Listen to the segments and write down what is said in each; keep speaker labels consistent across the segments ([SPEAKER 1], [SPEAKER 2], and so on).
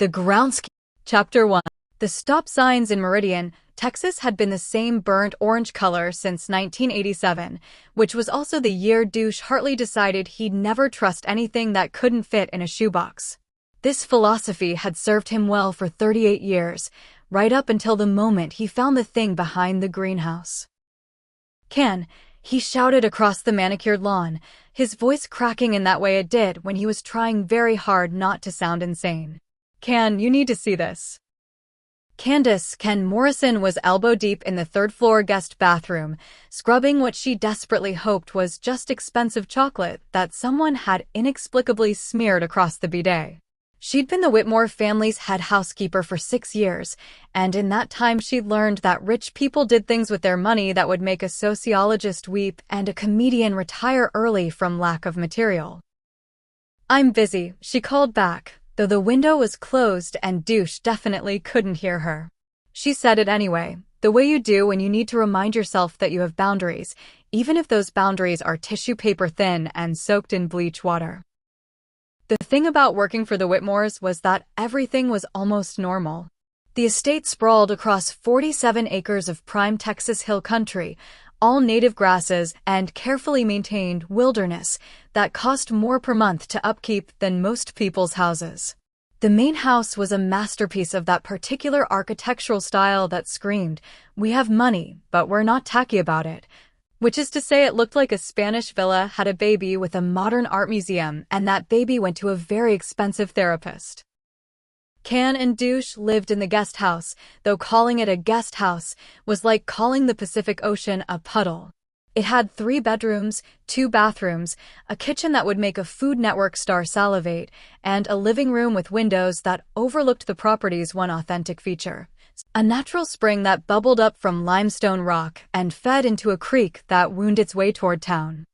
[SPEAKER 1] The Groundskeeper. Chapter 1. The stop signs in Meridian, Texas had been the same burnt orange color since 1987, which was also the year Douche Hartley decided he'd never trust anything that couldn't fit in a shoebox. This philosophy had served him well for 38 years, right up until the moment he found the thing behind the greenhouse. "Can," he shouted across the manicured lawn, his voice cracking in that way it did when he was trying very hard not to sound insane. "Can, you need to see this." Candace Ken Morrison was elbow-deep in the third-floor guest bathroom, scrubbing what she desperately hoped was just expensive chocolate that someone had inexplicably smeared across the bidet. She'd been the Whitmore family's head housekeeper for 6 years, and in that time she'd learned that rich people did things with their money that would make a sociologist weep and a comedian retire early from lack of material. "I'm busy," she called back, though the window was closed and Douche definitely couldn't hear her. She said it anyway, the way you do when you need to remind yourself that you have boundaries, even if those boundaries are tissue paper thin and soaked in bleach water. The thing about working for the Whitmores was that everything was almost normal. The estate sprawled across 47 acres of prime Texas hill country, all native grasses and carefully maintained wilderness that cost more per month to upkeep than most people's houses. The main house was a masterpiece of that particular architectural style that screamed, "We have money, but we're not tacky about it." Which is to say, it looked like a Spanish villa had a baby with a modern art museum, and that baby went to a very expensive therapist. Can and Douche lived in the guest house, though calling it a guest house was like calling the Pacific Ocean a puddle. It had 3 bedrooms, 2 bathrooms, a kitchen that would make a Food Network star salivate, and a living room with windows that overlooked the property's one authentic feature: a natural spring that bubbled up from limestone rock and fed into a creek that wound its way toward town.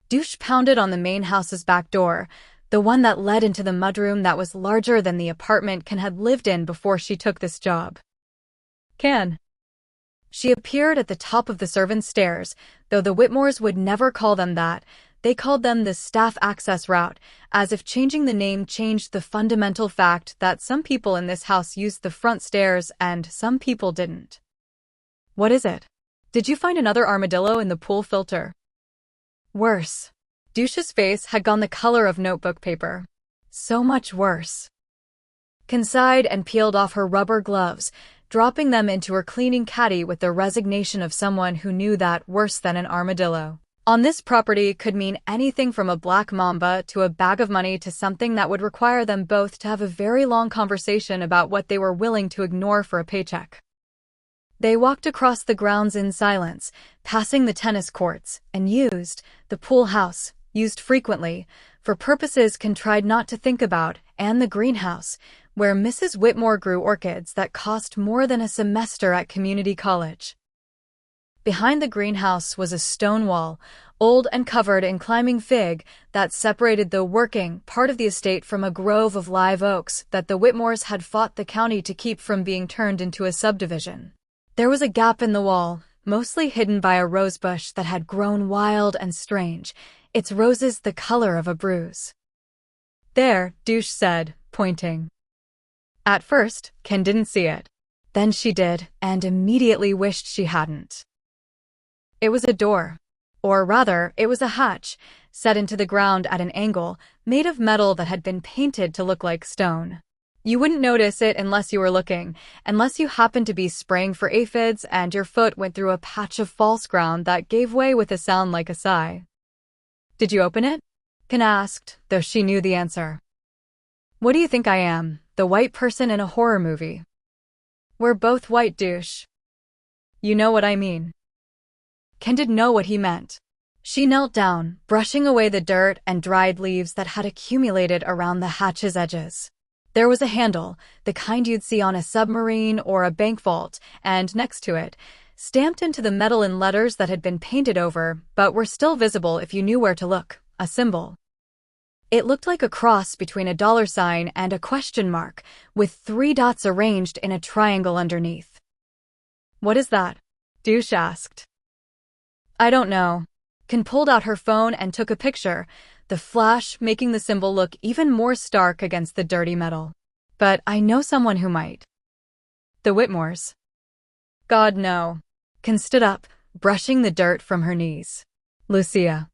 [SPEAKER 1] Douche pounded on the main house's back door, the one that led into the mudroom that was larger than the apartment Can had lived in before she took this job. "Can." She appeared at the top of the servants' stairs, though the Whitmores would never call them that. They called them the staff access route, as if changing the name changed the fundamental fact that some people in this house used the front stairs and some people didn't. "What is it? Did you find another armadillo in the pool filter?" "Worse." Douche's face had gone the color of notebook paper. "So much worse." Can sighed and peeled off her rubber gloves, dropping them into her cleaning caddy with the resignation of someone who knew that worse than an armadillo on this property could mean anything from a black mamba to a bag of money to something that would require them both to have a very long conversation about what they were willing to ignore for a paycheck. They walked across the grounds in silence, passing the tennis courts, and used the pool house, used frequently, for purposes Can tried not to think about, and the greenhouse, where Mrs. Whitmore grew orchids that cost more than a semester at community college. Behind the greenhouse was a stone wall, old and covered in climbing fig, that separated the working part of the estate from a grove of live oaks that the Whitmores had fought the county to keep from being turned into a subdivision. There was a gap in the wall, mostly hidden by a rosebush that had grown wild and strange, its roses the color of a bruise. "There," Douche said, pointing. At first, Ken didn't see it. Then she did, and immediately wished she hadn't. It was a door. Or rather, it was a hatch, set into the ground at an angle, made of metal that had been painted to look like stone. You wouldn't notice it unless you were looking, unless you happened to be spraying for aphids and your foot went through a patch of false ground that gave way with a sound like a sigh. "Did you open it?" Ken asked, though she knew the answer. "What do you think I am, the white person in a horror movie?" "We're both white, Douche." "You know what I mean." Ken didn't know what he meant. She knelt down, brushing away the dirt and dried leaves that had accumulated around the hatch's edges. There was a handle, the kind you'd see on a submarine or a bank vault, and next to it, stamped into the metal in letters that had been painted over, but were still visible if you knew where to look, a symbol. It looked like a cross between a $sign and a question mark, with 3 dots arranged in a triangle underneath. "What is that?" Douche asked. "I don't know." Ken pulled out her phone and took a picture, the flash making the symbol look even more stark against the dirty metal. but I know someone who might. The Whitmores. God, no. Ken stood up, brushing the dirt from her knees. Lucia.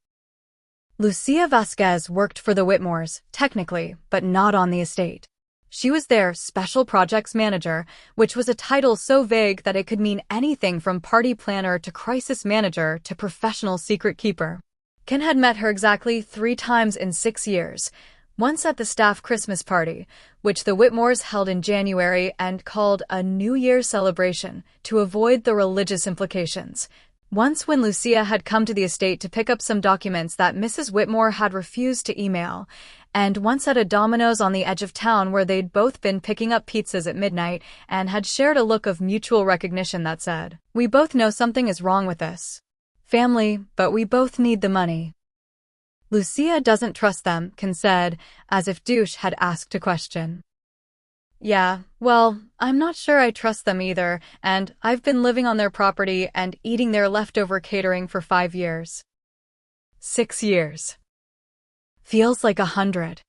[SPEAKER 1] Lucia Vasquez worked for the Whitmores, technically, but not on the estate. She was their special projects manager, which was a title so vague that it could mean anything from party planner to crisis manager to professional secret keeper. Ken had met her exactly 3 times in 6 years, once at the staff Christmas party, which the Whitmores held in January and called a New Year's celebration to avoid the religious implications. Once when Lucia had come to the estate to pick up some documents that Mrs. Whitmore had refused to email, and once at a Domino's on the edge of town where they'd both been picking up pizzas at midnight and had shared a look of mutual recognition that said, "We both know something is wrong with this family, but we both need the money." Lucia doesn't trust them, Ken said, as if Douche had asked a question. Yeah, well, I'm not sure I trust them either, and I've been living on their property and eating their leftover catering for 5 years. 6 years. Feels like 100.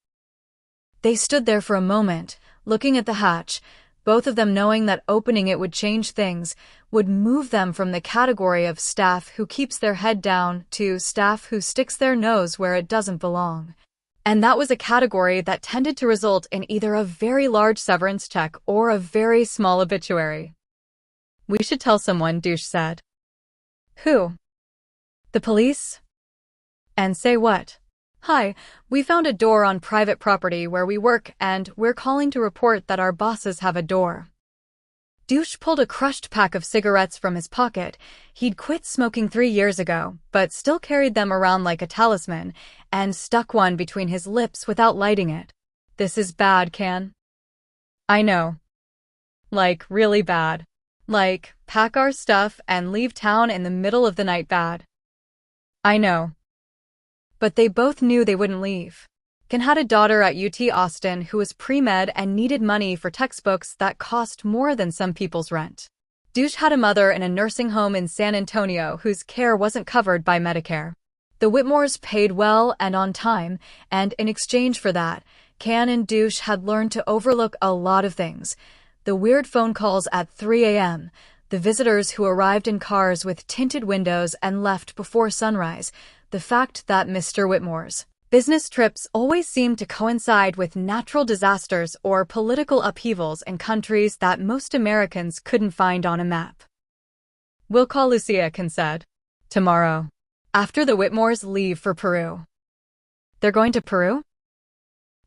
[SPEAKER 1] They stood there for a moment, looking at the hatch, both of them knowing that opening it would change things, would move them from the category of staff who keeps their head down to staff who sticks their nose where it doesn't belong. And that was a category that tended to result in either a very large severance check or a very small obituary. We should tell someone, Douche said. Who? The police? And say what? Hi, we found a door on private property where we work and we're calling to report that our bosses have a door. Douche pulled a crushed pack of cigarettes from his pocket. He'd quit smoking 3 years ago, but still carried them around like a talisman, and stuck one between his lips without lighting it. This is bad, Ken. I know. Like, really bad. Like, pack our stuff and leave town in the middle of the night bad. I know. But they both knew they wouldn't leave. Ken had a daughter at UT Austin who was pre-med and needed money for textbooks that cost more than some people's rent. Douche had a mother in a nursing home in San Antonio whose care wasn't covered by Medicare. The Whitmores paid well and on time, and in exchange for that, Ken and Douche had learned to overlook a lot of things. The weird phone calls at 3 a.m., the visitors who arrived in cars with tinted windows and left before sunrise, the fact that Mr. Whitmore's business trips always seemed to coincide with natural disasters or political upheavals in countries that most Americans couldn't find on a map. We'll call Lucia, Ken said. Tomorrow. After the Whitmores leave for Peru. They're going to Peru?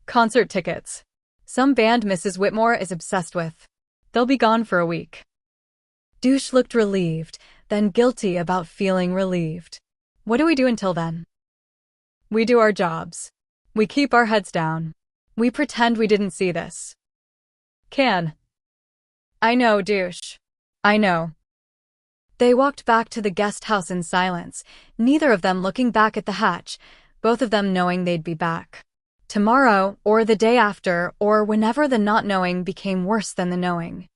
[SPEAKER 1] Concert tickets. Some band Mrs. Whitmore is obsessed with. They'll be gone for a week. Douche looked relieved, then guilty about feeling relieved. What do we do until then? We do our jobs. We keep our heads down. We pretend we didn't see this. Ken. I know, Douche. I know. They walked back to the guest house in silence, neither of them looking back at the hatch, both of them knowing they'd be back. Tomorrow, or the day after, or whenever the not knowing became worse than the knowing.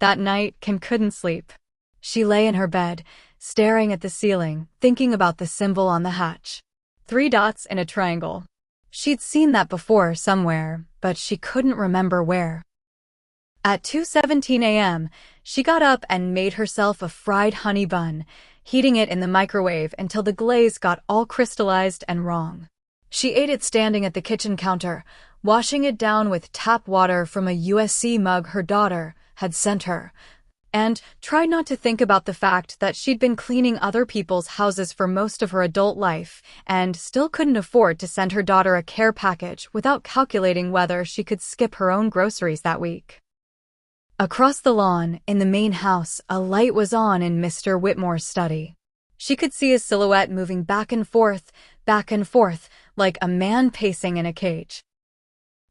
[SPEAKER 1] That night, Ken couldn't sleep. She lay in her bed, staring at the ceiling, thinking about the symbol on the hatch. 3 dots in a triangle. She'd seen that before somewhere, but she couldn't remember where. At 2:17 a.m., she got up and made herself a fried honey bun, heating it in the microwave until the glaze got all crystallized and wrong. She ate it standing at the kitchen counter, washing it down with tap water from a USC mug her daughter had sent her, and tried not to think about the fact that she'd been cleaning other people's houses for most of her adult life and still couldn't afford to send her daughter a care package without calculating whether she could skip her own groceries that week. Across the lawn, in the main house, a light was on in Mr. Whitmore's study. She could see his silhouette moving back and forth, like a man pacing in a cage.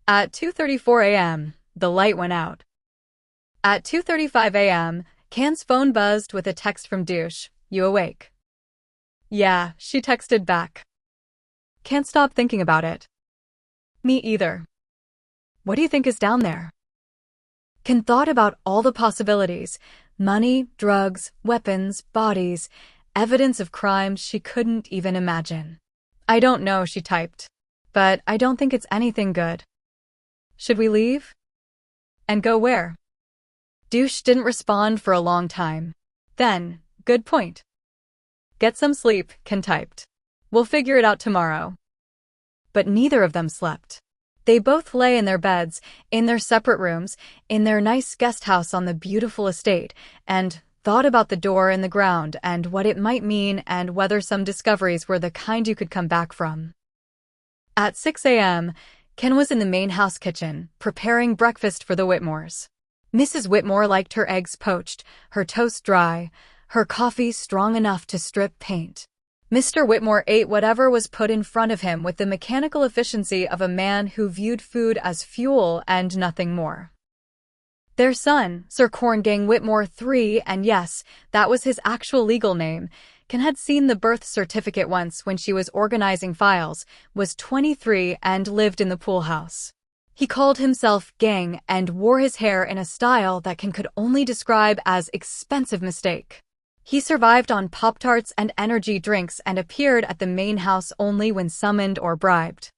[SPEAKER 1] At 2:34 a.m., the light went out. At 2:35 a.m., Ken's phone buzzed with a text from Douche. You awake? Yeah, she texted back. Can't stop thinking about it. Me either. What do you think is down there? Ken thought about all the possibilities. Money, drugs, weapons, bodies, evidence of crimes she couldn't even imagine. I don't know, she typed. But I don't think it's anything good. Should we leave? And go where? Douche didn't respond for a long time. Then, good point. Get some sleep, Ken typed. We'll figure it out tomorrow. But neither of them slept. They both lay in their beds, in their separate rooms, in their nice guest house on the beautiful estate, and thought about the door in the ground and what it might mean and whether some discoveries were the kind you could come back from. At 6 a.m., Ken was in the main house kitchen, preparing breakfast for the Whitmores. Mrs. Whitmore liked her eggs poached, her toast dry, her coffee strong enough to strip paint. Mr. Whitmore ate whatever was put in front of him with the mechanical efficiency of a man who viewed food as fuel and nothing more. Their son, Sir Corngang Whitmore III, and yes, that was his actual legal name, Ken had seen the birth certificate once when she was organizing files, was 23 and lived in the pool house. He called himself Gang and wore his hair in a style that Ken could only describe as expensive mistake. He survived on Pop-Tarts and energy drinks and appeared at the main house only when summoned or bribed.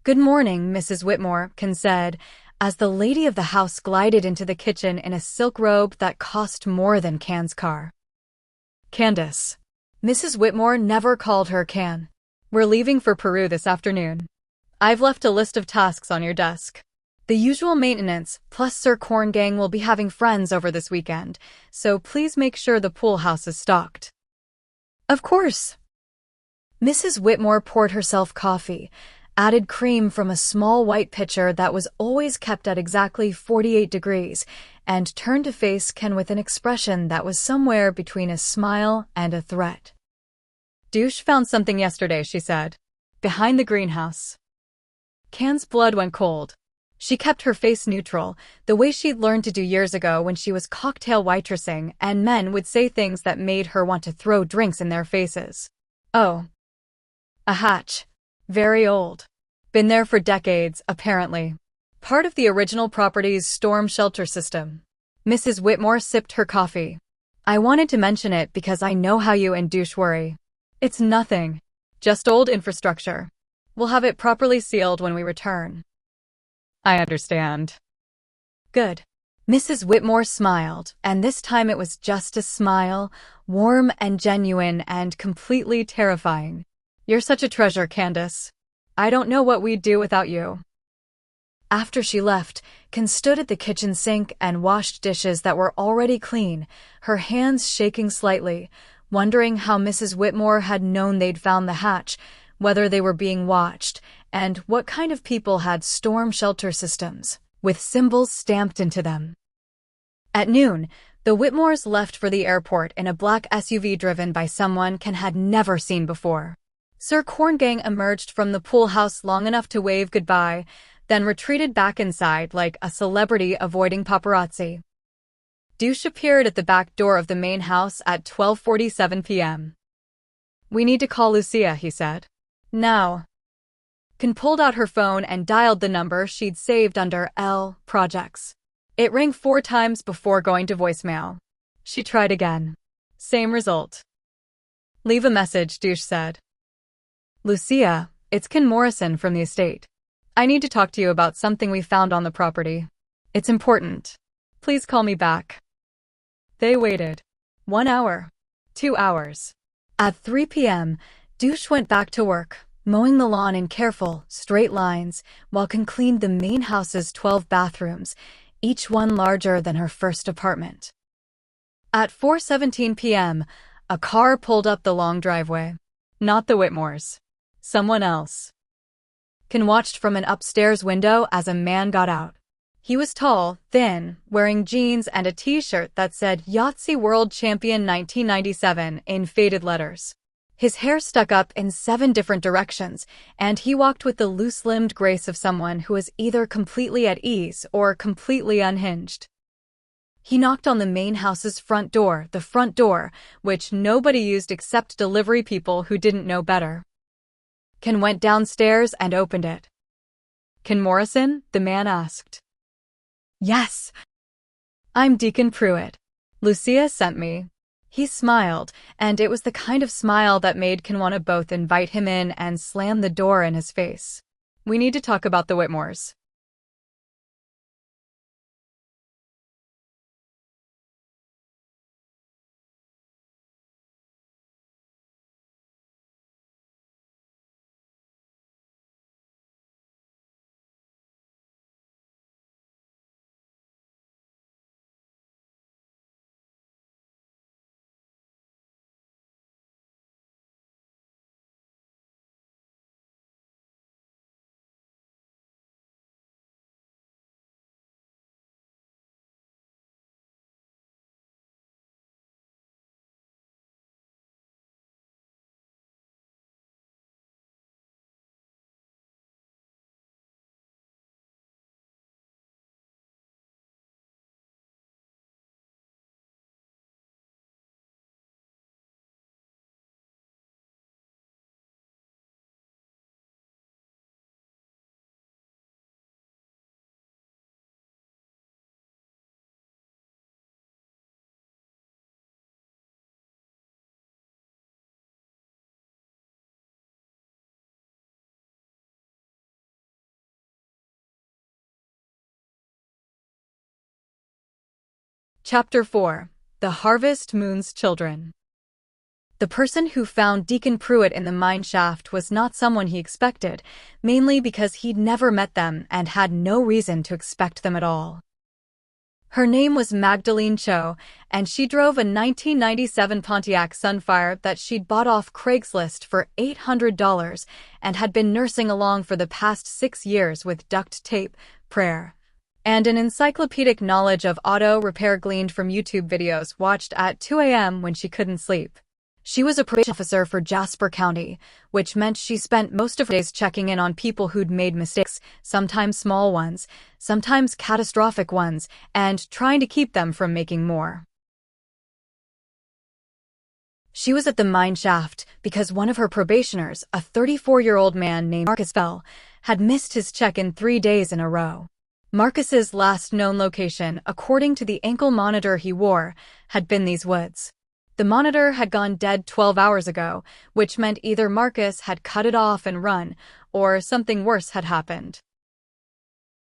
[SPEAKER 1] "Good morning, Mrs. Whitmore," Ken said, as the lady of the house glided into the kitchen in a silk robe that cost more than Can's car. "Candace." Mrs. Whitmore never called her Can. "We're leaving for Peru this afternoon. I've left a list of tasks on your desk. The usual maintenance, plus Sir Corngang will be having friends over this weekend, so please make sure the pool house is stocked." "Of course." Mrs. Whitmore poured herself coffee, added cream from a small white pitcher that was always kept at exactly 48 degrees, and turned to face Ken with an expression that was somewhere between a smile and a threat. "Douche found something yesterday," she said. "Behind the greenhouse." Can's blood went cold. She kept her face neutral, the way she'd learned to do years ago when she was cocktail waitressing and men would say things that made her want to throw drinks in their faces. "Oh. A hatch. Very old. Been there for decades, apparently. Part of the original property's storm shelter system." Mrs. Whitmore sipped her coffee. "I wanted to mention it because I know how you and Douche worry. It's nothing. Just old infrastructure. We'll have it properly sealed when we return." "I understand." "Good." Mrs. Whitmore smiled, and this time it was just a smile, warm and genuine and completely terrifying. "You're such a treasure, Candace. I don't know what we'd do without you." After she left, Ken stood at the kitchen sink and washed dishes that were already clean, her hands shaking slightly, wondering how Mrs. Whitmore had known they'd found the hatch, whether they were being watched, and what kind of people had storm shelter systems, with symbols stamped into them. At noon, the Whitmores left for the airport in a black SUV driven by someone Ken had never seen before. Sir Corngang emerged from the pool house long enough to wave goodbye, then retreated back inside like a celebrity avoiding paparazzi. Douche appeared at the back door of the main house at 12:47 p.m. "We need to call Lucia," he said. "Now." Ken pulled out her phone and dialed the number she'd saved under L. Projects. It rang 4 times before going to voicemail. She tried again. Same result. "Leave a message," Douche said. "Lucia, it's Ken Morrison from the estate. I need to talk to you about something we found on the property. It's important. Please call me back." They waited. 1 hour. 2 hours. At 3 p.m., Douche went back to work, mowing the lawn in careful, straight lines, while Ken cleaned the main house's 12 bathrooms, each one larger than her first apartment. At 4:17 p.m., a car pulled up the long driveway. Not the Whitmores. Someone else. Ken watched from an upstairs window as a man got out. He was tall, thin, wearing jeans and a t-shirt that said Yahtzee World Champion 1997 in faded letters. His hair stuck up in 7 different directions, and he walked with the loose-limbed grace of someone who is either completely at ease or completely unhinged. He knocked on the main house's front door, which nobody used except delivery people who didn't know better. Ken went downstairs and opened it. "Ken Morrison?" the man asked. "Yes. I'm Deacon Pruitt. Lucia sent me." He smiled, and it was the kind of smile that made Ken want to both invite him in and slam the door in his face. "We need to talk about the Whitmores." Chapter 4. The Harvest Moon's Children. The person who found Deacon Pruitt in the mine shaft was not someone he expected, mainly because he'd never met them and had no reason to expect them at all. Her name was Magdalene Cho, and she drove a 1997 Pontiac Sunfire that she'd bought off Craigslist for $800 and had been nursing along for the past 6 years with duct tape, prayer, and an encyclopedic knowledge of auto repair gleaned from YouTube videos watched at 2 a.m. when she couldn't sleep. She was a probation officer for Jasper County, which meant she spent most of her days checking in on people who'd made mistakes, sometimes small ones, sometimes catastrophic ones, and trying to keep them from making more. She was at the mine shaft because one of her probationers, a 34-year-old man named Marcus Fell, had missed his check-in 3 days in a row. Marcus's last known location, according to the ankle monitor he wore, had been these woods. The monitor had gone dead 12 hours ago, which meant either Marcus had cut it off and run, or something worse had happened.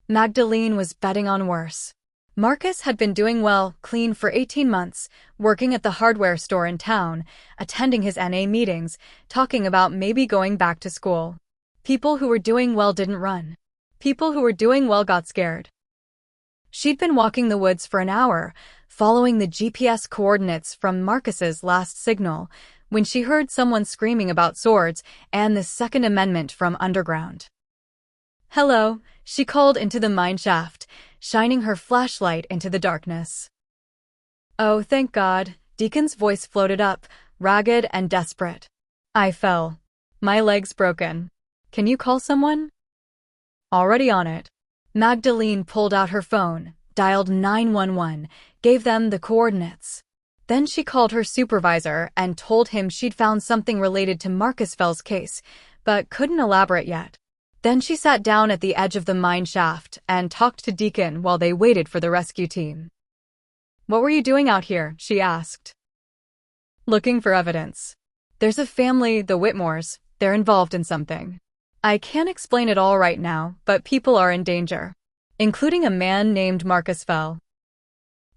[SPEAKER 1] Magdalene was betting on worse. Marcus had been doing well, clean for 18 months, working at the hardware store in town, attending his NA meetings, talking about maybe going back to school. People who were doing well didn't run. People who were doing well got scared. She'd been walking the woods for an hour, following the GPS coordinates from Marcus's last signal, when she heard someone screaming about swords and the Second Amendment from underground. "Hello," she called into the mine shaft, shining her flashlight into the darkness. "Oh, thank God," Deacon's voice floated up, ragged and desperate. "I fell. My leg's broken. Can you call someone?" "Already on it." Magdalene pulled out her phone, dialed 911, gave them the coordinates. Then she called her supervisor and told him she'd found something related to Marcus Fell's case, but couldn't elaborate yet. Then she sat down at the edge of the mine shaft and talked to Deacon while they waited for the rescue team. "What were you doing out here?" she asked. "Looking for evidence. There's a family, the Whitmores, they're involved in something. I can't explain it all right now, but people are in danger, including a man named Marcus Fell."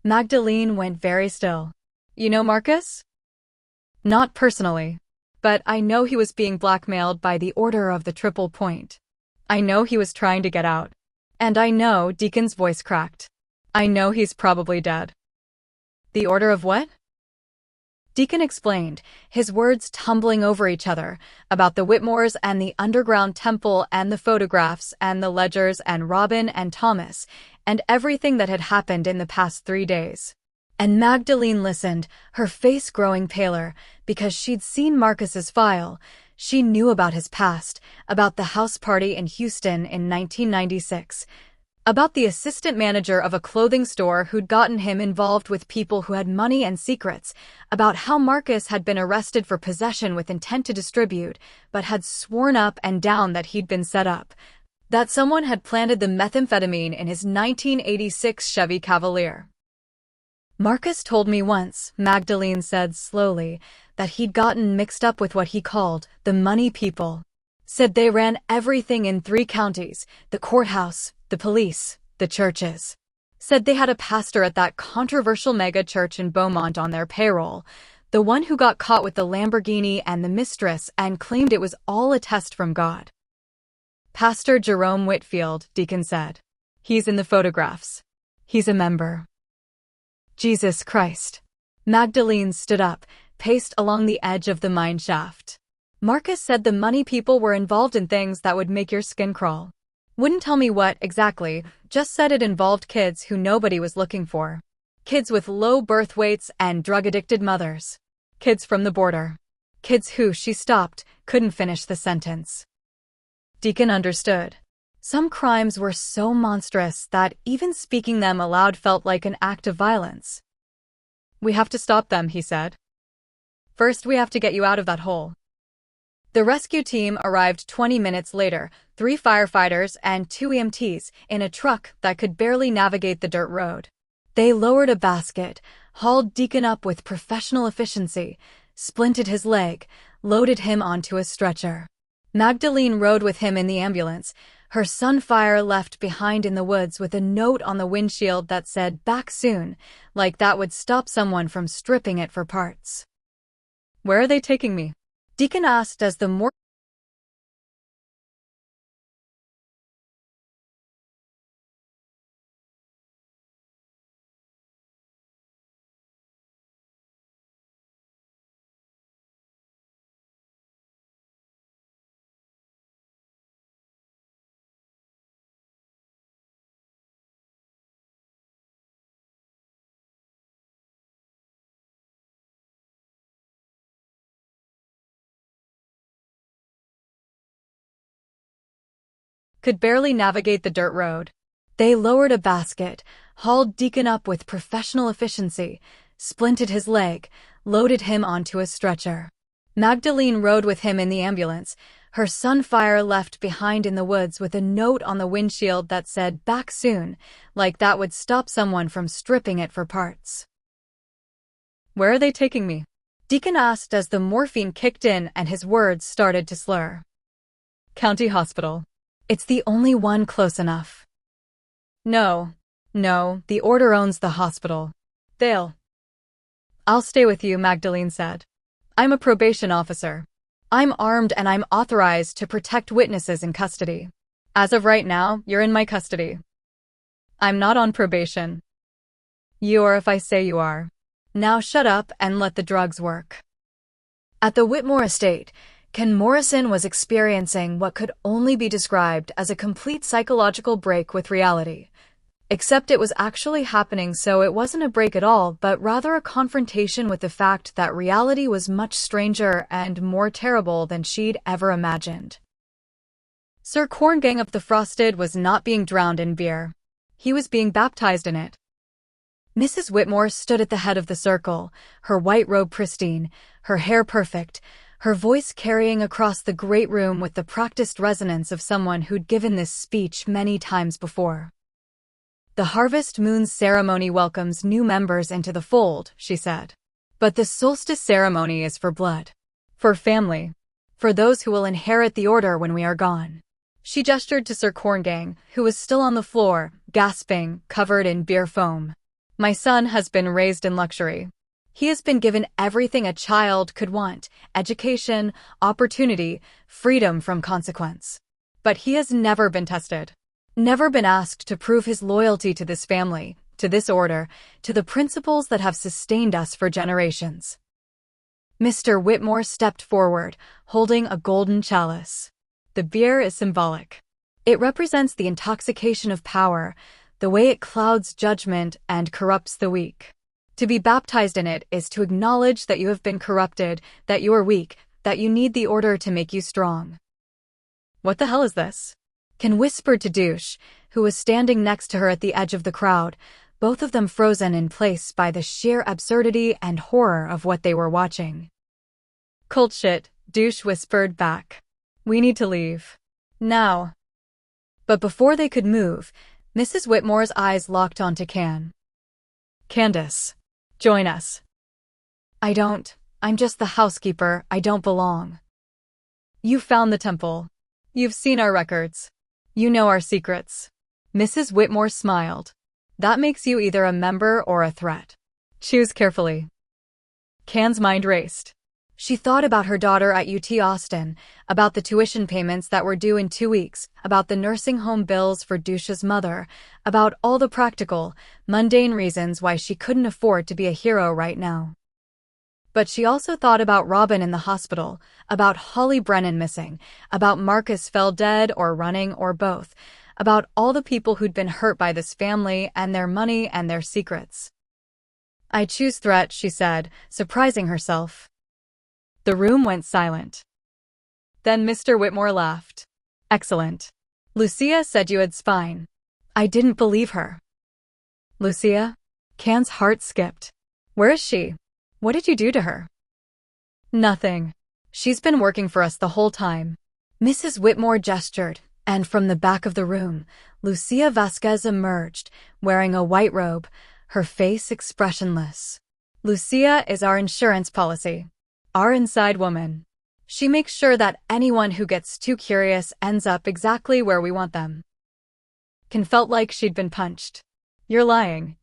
[SPEAKER 1] Magdalene went very still. "You know Marcus?" "Not personally, but I know he was being blackmailed by the Order of the Triple Point. I know he was trying to get out. And I know," Deacon's voice cracked, "I know he's probably dead." "The Order of what?" Deacon explained, his words tumbling over each other, about the Whitmores and the underground temple and the photographs and the ledgers and Robin and Thomas, and everything that had happened in the past 3 days. And Magdalene listened, her face growing paler, because she'd seen Marcus's file. She knew about his past, about the house party in Houston in 1996, about the assistant manager of a clothing store who'd gotten him involved with people who had money and secrets, about how Marcus had been arrested for possession with intent to distribute, but had sworn up and down that he'd been set up, that someone had planted the methamphetamine in his 1986 Chevy Cavalier. "Marcus told me once," Magdalene said slowly, "that he'd gotten mixed up with what he called the money people. Said they ran everything in 3 counties, the courthouse, the police, the churches. Said they had a pastor at that controversial mega church in Beaumont on their payroll, the one who got caught with the Lamborghini and the mistress and claimed it was all a test from God." "Pastor Jerome Whitfield," Deacon said. "He's in the photographs. He's a member." "Jesus Christ." Magdalene stood up, paced along the edge of the mine shaft. "Marcus said the money people were involved in things that would make your skin crawl. Wouldn't tell me what exactly, just said it involved kids who nobody was looking for. Kids with low birth weights and drug-addicted mothers. Kids from the border. Kids who," she stopped, couldn't finish the sentence. Deacon understood. Some crimes were so monstrous that even speaking them aloud felt like an act of violence. "We have to stop them," he said. "First we have to get you out of that hole." The rescue team arrived 20 minutes later, 3 firefighters and 2 EMTs, in a truck that could barely navigate the dirt road. They lowered a basket, hauled Deacon up with professional efficiency, splinted his leg, loaded him onto a stretcher. Magdalene rode with him in the ambulance, her sunfire left behind in the woods with a note on the windshield that said, "Back soon," like that would stop someone from stripping it for parts. "Where are they taking me?" Deacon asked as the could barely navigate the dirt road. They lowered a basket, hauled Deacon up with professional efficiency, splinted his leg, loaded him onto a stretcher. Magdalene rode with him in the ambulance, her sunfire left behind in the woods with a note on the windshield that said, "Back soon," like that would stop someone from stripping it for parts. "Where are they taking me?" Deacon asked as the morphine kicked in and his words started to slur. "County hospital. It's the only one close enough." No, the order owns the hospital. I'll stay with you," Magdalene said. "I'm a probation officer. I'm armed and I'm authorized to protect witnesses in custody. As of right now, you're in my custody." "I'm not on probation." "You are if I say you are. Now shut up and let the drugs work." At the Whitmore estate, Ken Morrison was experiencing what could only be described as a complete psychological break with reality. Except it was actually happening, so it wasn't a break at all, but rather a confrontation with the fact that reality was much stranger and more terrible than she'd ever imagined. Sir Corngang of the Frosted was not being drowned in beer. He was being baptized in it. Mrs. Whitmore stood at the head of the circle, her white robe pristine, her hair perfect, her voice carrying across the great room with the practiced resonance of someone who'd given this speech many times before. "The Harvest Moon's ceremony welcomes new members into the fold," she said. "But the solstice ceremony is for blood. For family. For those who will inherit the order when we are gone." She gestured to Sir Corngang, who was still on the floor, gasping, covered in beer foam. "My son has been raised in luxury. He has been given everything a child could want: education, opportunity, freedom from consequence. But he has never been tested. Never been asked to prove his loyalty to this family, to this order, to the principles that have sustained us for generations." Mr. Whitmore stepped forward, holding a golden chalice. The beer is symbolic. It represents the intoxication of power, the way it clouds judgment and corrupts the weak. To be baptized in it is to acknowledge that you have been corrupted, that you are weak, that you need the order to make you strong. "What the hell is this?" Ken whispered to Douche, who was standing next to her at the edge of the crowd, both of them frozen in place by the sheer absurdity and horror of what they were watching. "Cult shit," Douche whispered back. "We need to leave. Now." But before they could move, Mrs. Whitmore's eyes locked onto Can. "Candace, join us." I'm just the housekeeper, I don't belong." "You found the temple. You've seen our records. You know our secrets." Mrs. Whitmore smiled. "That makes you either a member or a threat. Choose carefully." Can's mind raced. She thought about her daughter at UT Austin, about the tuition payments that were due in 2 weeks, about the nursing home bills for Douche's mother, about all the practical, mundane reasons why she couldn't afford to be a hero right now. But she also thought about Robin in the hospital, about Holly Brennan missing, about Marcus Fell dead or running or both, about all the people who'd been hurt by this family and their money and their secrets. "I choose threat," she said, surprising herself. The room went silent. Then Mr. Whitmore laughed. "Excellent. Lucia said you had spine." "I didn't believe her." "Lucia?" Can's heart skipped. "Where is she? What did you do to her?" "Nothing. She's been working for us the whole time." Mrs. Whitmore gestured, and from the back of the room, Lucia Vasquez emerged, wearing a white robe, her face expressionless. "Lucia is our insurance policy. Our inside woman. She makes sure that anyone who gets too curious ends up exactly where we want them. Ken felt like she'd been punched. You're lying.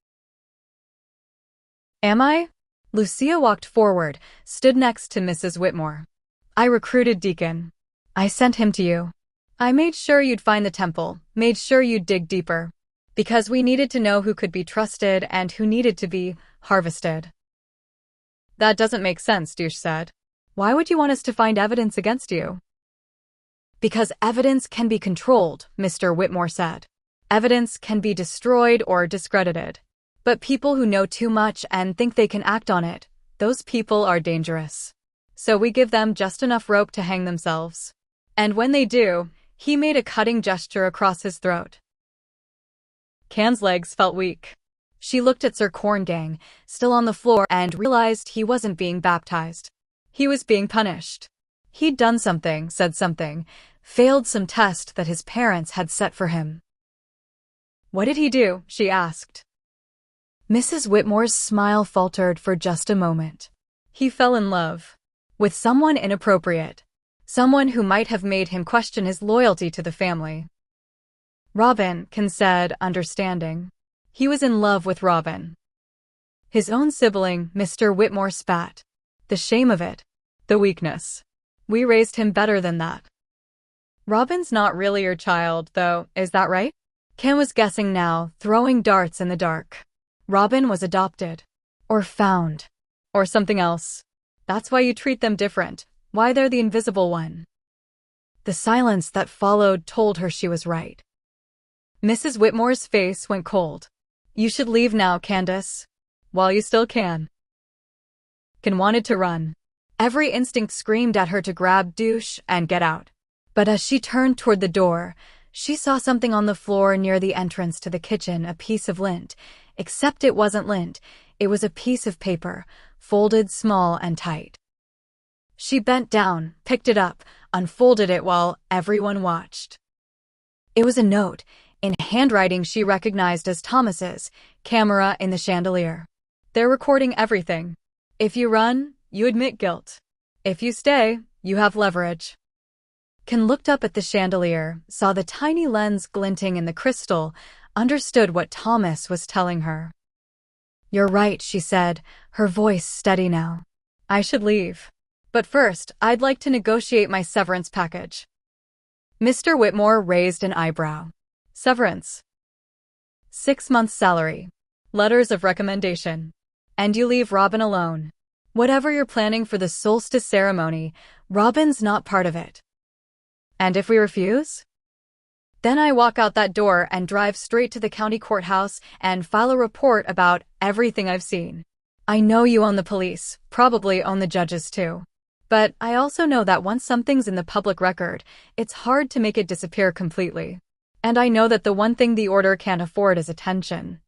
[SPEAKER 1] Am I? Lucia walked forward, stood next to Mrs. Whitmore. I recruited Deacon. I sent him to you. I made sure you'd find the temple, made sure you'd dig deeper. Because we needed to know who could be trusted and who needed to be harvested. That doesn't make sense, Douche said. Why would you want us to find evidence against you? Because evidence can be controlled, Mr. Whitmore said. Evidence can be destroyed or discredited. But people who know too much and think they can act on it, those people are dangerous. So we give them just enough rope to hang themselves. And when they do, he made a cutting gesture across his throat. Can's legs felt weak. She looked at Sir Corngang, still on the floor, and realized he wasn't being baptized. He was being punished. He'd done something, said something, failed some test that his parents had set for him. What did he do? She asked. Mrs. Whitmore's smile faltered for just a moment. He fell in love. With someone inappropriate. Someone who might have made him question his loyalty to the family. Robin, Ken said, understanding. He was in love with Robin. His own sibling, Mr. Whitmore spat. The shame of it. The weakness. We raised him better than that. Robin's not really your child, though, is that right? Ken was guessing now, throwing darts in the dark. Robin was adopted. Or found. Or something else. That's why you treat them different, why they're the invisible one. The silence that followed told her she was right. Mrs. Whitmore's face went cold. You should leave now, Candace. While you still can. Ken wanted to run. Every instinct screamed at her to grab Douche and get out. But as she turned toward the door, she saw something on the floor near the entrance to the kitchen, a piece of lint. Except it wasn't lint, it was a piece of paper, folded small and tight. She bent down, picked it up, unfolded it while everyone watched. It was a note, in handwriting she recognized as Thomas's, camera in the chandelier. They're recording everything. If you run, you admit guilt. If you stay, you have leverage. Ken looked up at the chandelier, saw the tiny lens glinting in the crystal, understood what Thomas was telling her. You're right, she said, her voice steady now. I should leave. But first, I'd like to negotiate my severance package. Mr. Whitmore raised an eyebrow. Severance. 6 months' salary. Letters of recommendation. And you leave Robin alone. Whatever you're planning for the solstice ceremony, Robin's not part of it. And if we refuse? Then I walk out that door and drive straight to the county courthouse and file a report about everything I've seen. I know you own the police, probably own the judges too. But I also know that once something's in the public record, it's hard to make it disappear completely. And I know that the one thing the order can't afford is attention.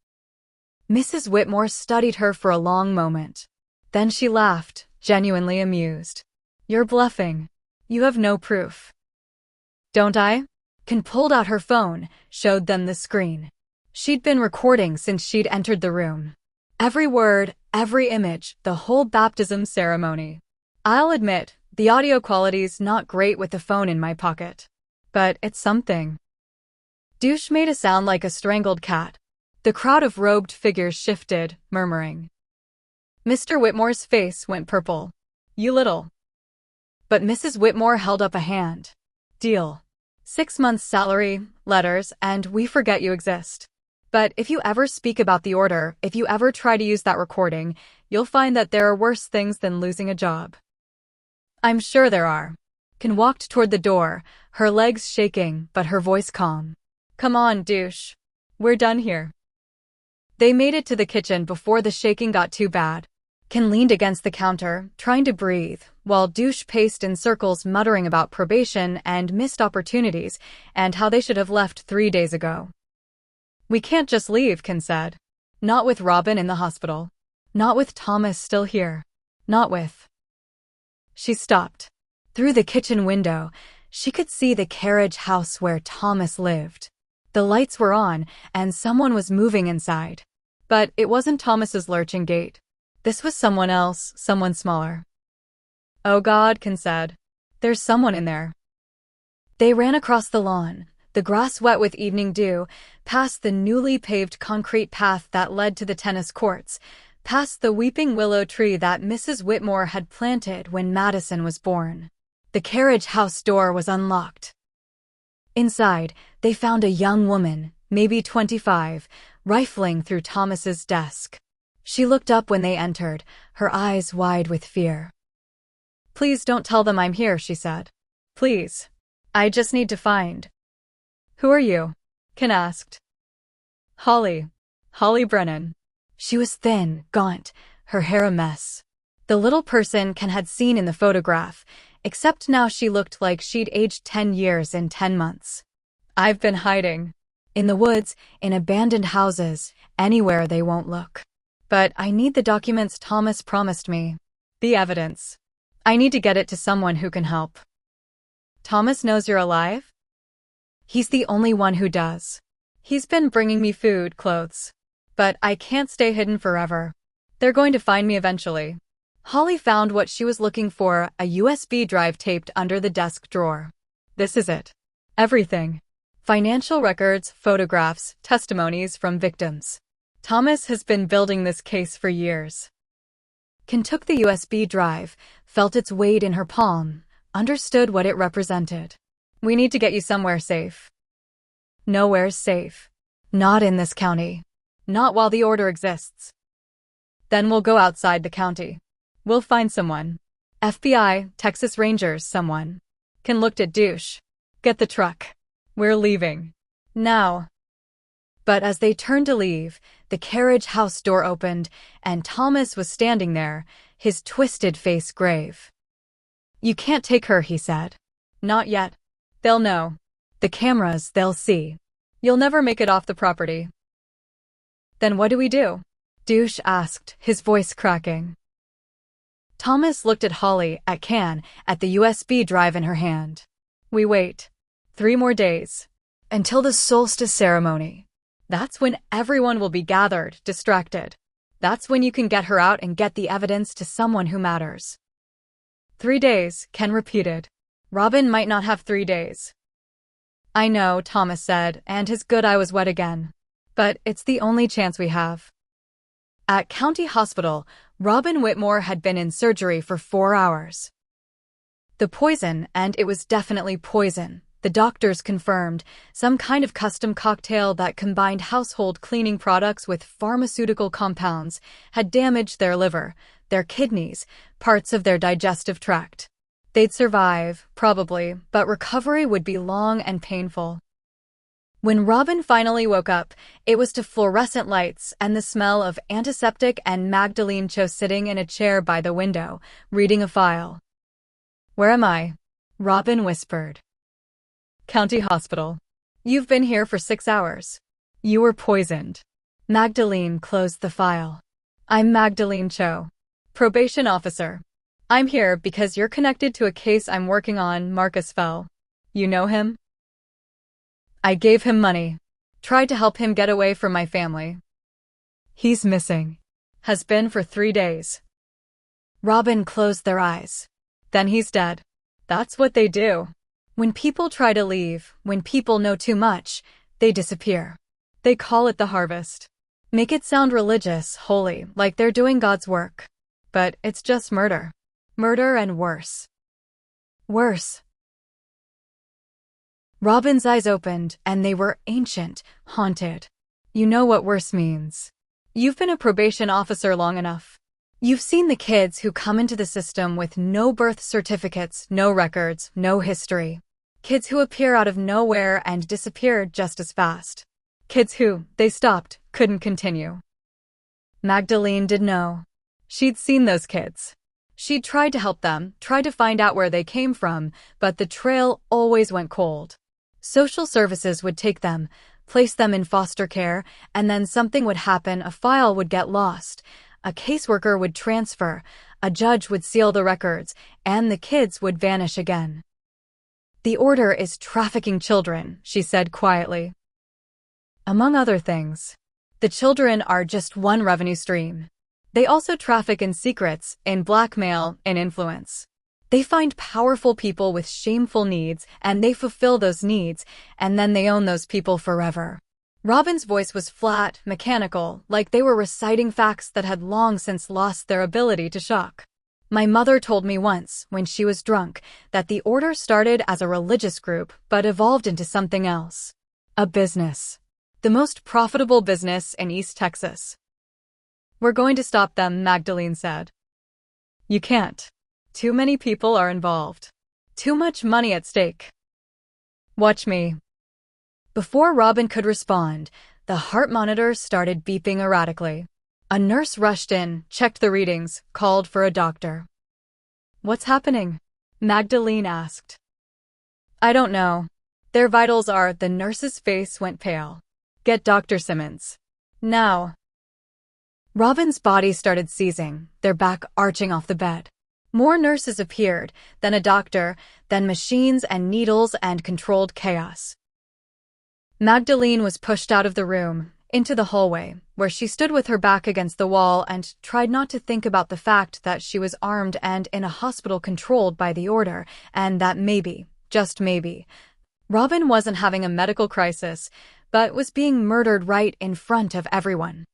[SPEAKER 1] Mrs. Whitmore studied her for a long moment. Then she laughed, genuinely amused. You're bluffing. You have no proof. Don't I? Ken pulled out her phone, showed them the screen. She'd been recording since she'd entered the room. Every word, every image, the whole baptism ceremony. I'll admit, the audio quality's not great with the phone in my pocket. But it's something. Douche made a sound like a strangled cat. The crowd of robed figures shifted, murmuring. Mr. Whitmore's face went purple. You little. But Mrs. Whitmore held up a hand. Deal. 6 months' salary, letters, and we forget you exist. But if you ever speak about the order, if you ever try to use that recording, you'll find that there are worse things than losing a job. I'm sure there are. Ken walked toward the door, her legs shaking, but her voice calm. Come on, Douche. We're done here. They made it to the kitchen before the shaking got too bad. Ken leaned against the counter, trying to breathe, while Douche paced in circles muttering about probation and missed opportunities, and how they should have left 3 days ago. We can't just leave, Ken said. Not with Robin in the hospital. Not with Thomas still here. Not with... She stopped. Through the kitchen window, she could see the carriage house where Thomas lived. The lights were on, and someone was moving inside. But it wasn't Thomas's lurching gait. This was someone else, someone smaller. Oh God, Ken said. There's someone in there. They ran across the lawn, the grass wet with evening dew, past the newly paved concrete path that led to the tennis courts, past the weeping willow tree that Mrs. Whitmore had planted when Madison was born. The carriage house door was unlocked. Inside, they found a young woman, maybe 25, rifling through Thomas's desk. She looked up when they entered, her eyes wide with fear. "Please don't tell them I'm here," she said. "Please. I just need to find." "Who are you?" Ken asked. "Holly. Holly Brennan." She was thin, gaunt, her hair a mess. The little person Ken had seen in the photograph, except now she looked like she'd aged 10 years in 10 months. "I've been hiding. In the woods, in abandoned houses, anywhere they won't look. But I need the documents Thomas promised me. The evidence. I need to get it to someone who can help." "Thomas knows you're alive?" "He's the only one who does. He's been bringing me food, clothes. But I can't stay hidden forever. They're going to find me eventually." Holly found what she was looking for, a USB drive taped under the desk drawer. "This is it. Everything. Financial records, photographs, testimonies from victims. Thomas has been building this case for years." Ken took the USB drive, felt its weight in her palm, understood what it represented. "We need to get you somewhere safe." "Nowhere's safe. Not in this county. Not while the order exists." "Then we'll go outside the county. We'll find someone. FBI, Texas Rangers, someone." Ken looked at Douche. "Get the truck. We're leaving. Now." But as they turned to leave, the carriage house door opened, and Thomas was standing there, his twisted face grave. "You can't take her," he said. "Not yet. They'll know. The cameras, they'll see. You'll never make it off the property." "Then what do we do?" Douche asked, his voice cracking. Thomas looked at Holly, at Ken, at the USB drive in her hand. "We wait. 3 more days. Until the solstice ceremony. That's when everyone will be gathered, distracted. That's when you can get her out and get the evidence to someone who matters." 3 days, Ken repeated. "Robin might not have 3 days." "I know," Thomas said, and his good eye was wet again. "But it's the only chance we have." At County Hospital, Robin Whitmore had been in surgery for 4 hours. The poison, and it was definitely poison, the doctors confirmed, some kind of custom cocktail that combined household cleaning products with pharmaceutical compounds, had damaged their liver, their kidneys, parts of their digestive tract. They'd survive, probably, but recovery would be long and painful. When Robin finally woke up, it was to fluorescent lights and the smell of antiseptic and Magdalene Cho sitting in a chair by the window, reading a file. "Where am I?" Robin whispered. "County Hospital. You've been here for 6 hours. You were poisoned." Magdalene closed the file. "I'm Magdalene Cho, probation officer. I'm here because you're connected to a case I'm working on, Marcus Fell. You know him?" "I gave him money. Tried to help him get away from my family. He's missing. Has been for 3 days." Robin closed their eyes. "Then he's dead." That's what they do. When people try to leave, when people know too much, they disappear. They call it the harvest. Make it sound religious, holy, like they're doing God's work. But it's just murder. Murder and worse. Worse. Robin's eyes opened, and they were ancient, haunted. "You know what worse means. You've been a probation officer long enough. You've seen the kids who come into the system with no birth certificates, no records, no history. Kids who appear out of nowhere and disappear just as fast. Kids who, they stopped, couldn't continue." Magdalene did know. She'd seen those kids. She'd tried to help them, tried to find out where they came from, but the trail always went cold. Social services would take them, place them in foster care, and then something would happen, a file would get lost, a caseworker would transfer, a judge would seal the records, and the kids would vanish again. "The order is trafficking children," she said quietly. "Among other things. The children are just one revenue stream. They also traffic in secrets, in blackmail, in influence. They find powerful people with shameful needs, and they fulfill those needs, and then they own those people forever. Robin's voice was flat, mechanical, like they were reciting facts that had long since lost their ability to shock. My mother told me once, when she was drunk, that the order started as a religious group but evolved into something else. A business. The most profitable business in East Texas. "We're going to stop them," Magdalene said. "You can't. Too many people are involved. Too much money at stake. Watch me." Before Robin could respond, the heart monitor started beeping erratically. A nurse rushed in, checked the readings, called for a doctor. "What's happening?" Magdalene asked. "I don't know. Their vitals are—" The nurse's face went pale. "Get Dr. Simmons. Now." Robin's body started seizing, their back arching off the bed. More nurses appeared, then a doctor, then machines and needles and controlled chaos. Magdalene was pushed out of the room, into the hallway, where she stood with her back against the wall and tried not to think about the fact that she was armed and in a hospital controlled by the order, and that maybe, just maybe, Robin wasn't having a medical crisis, but was being murdered right in front of everyone.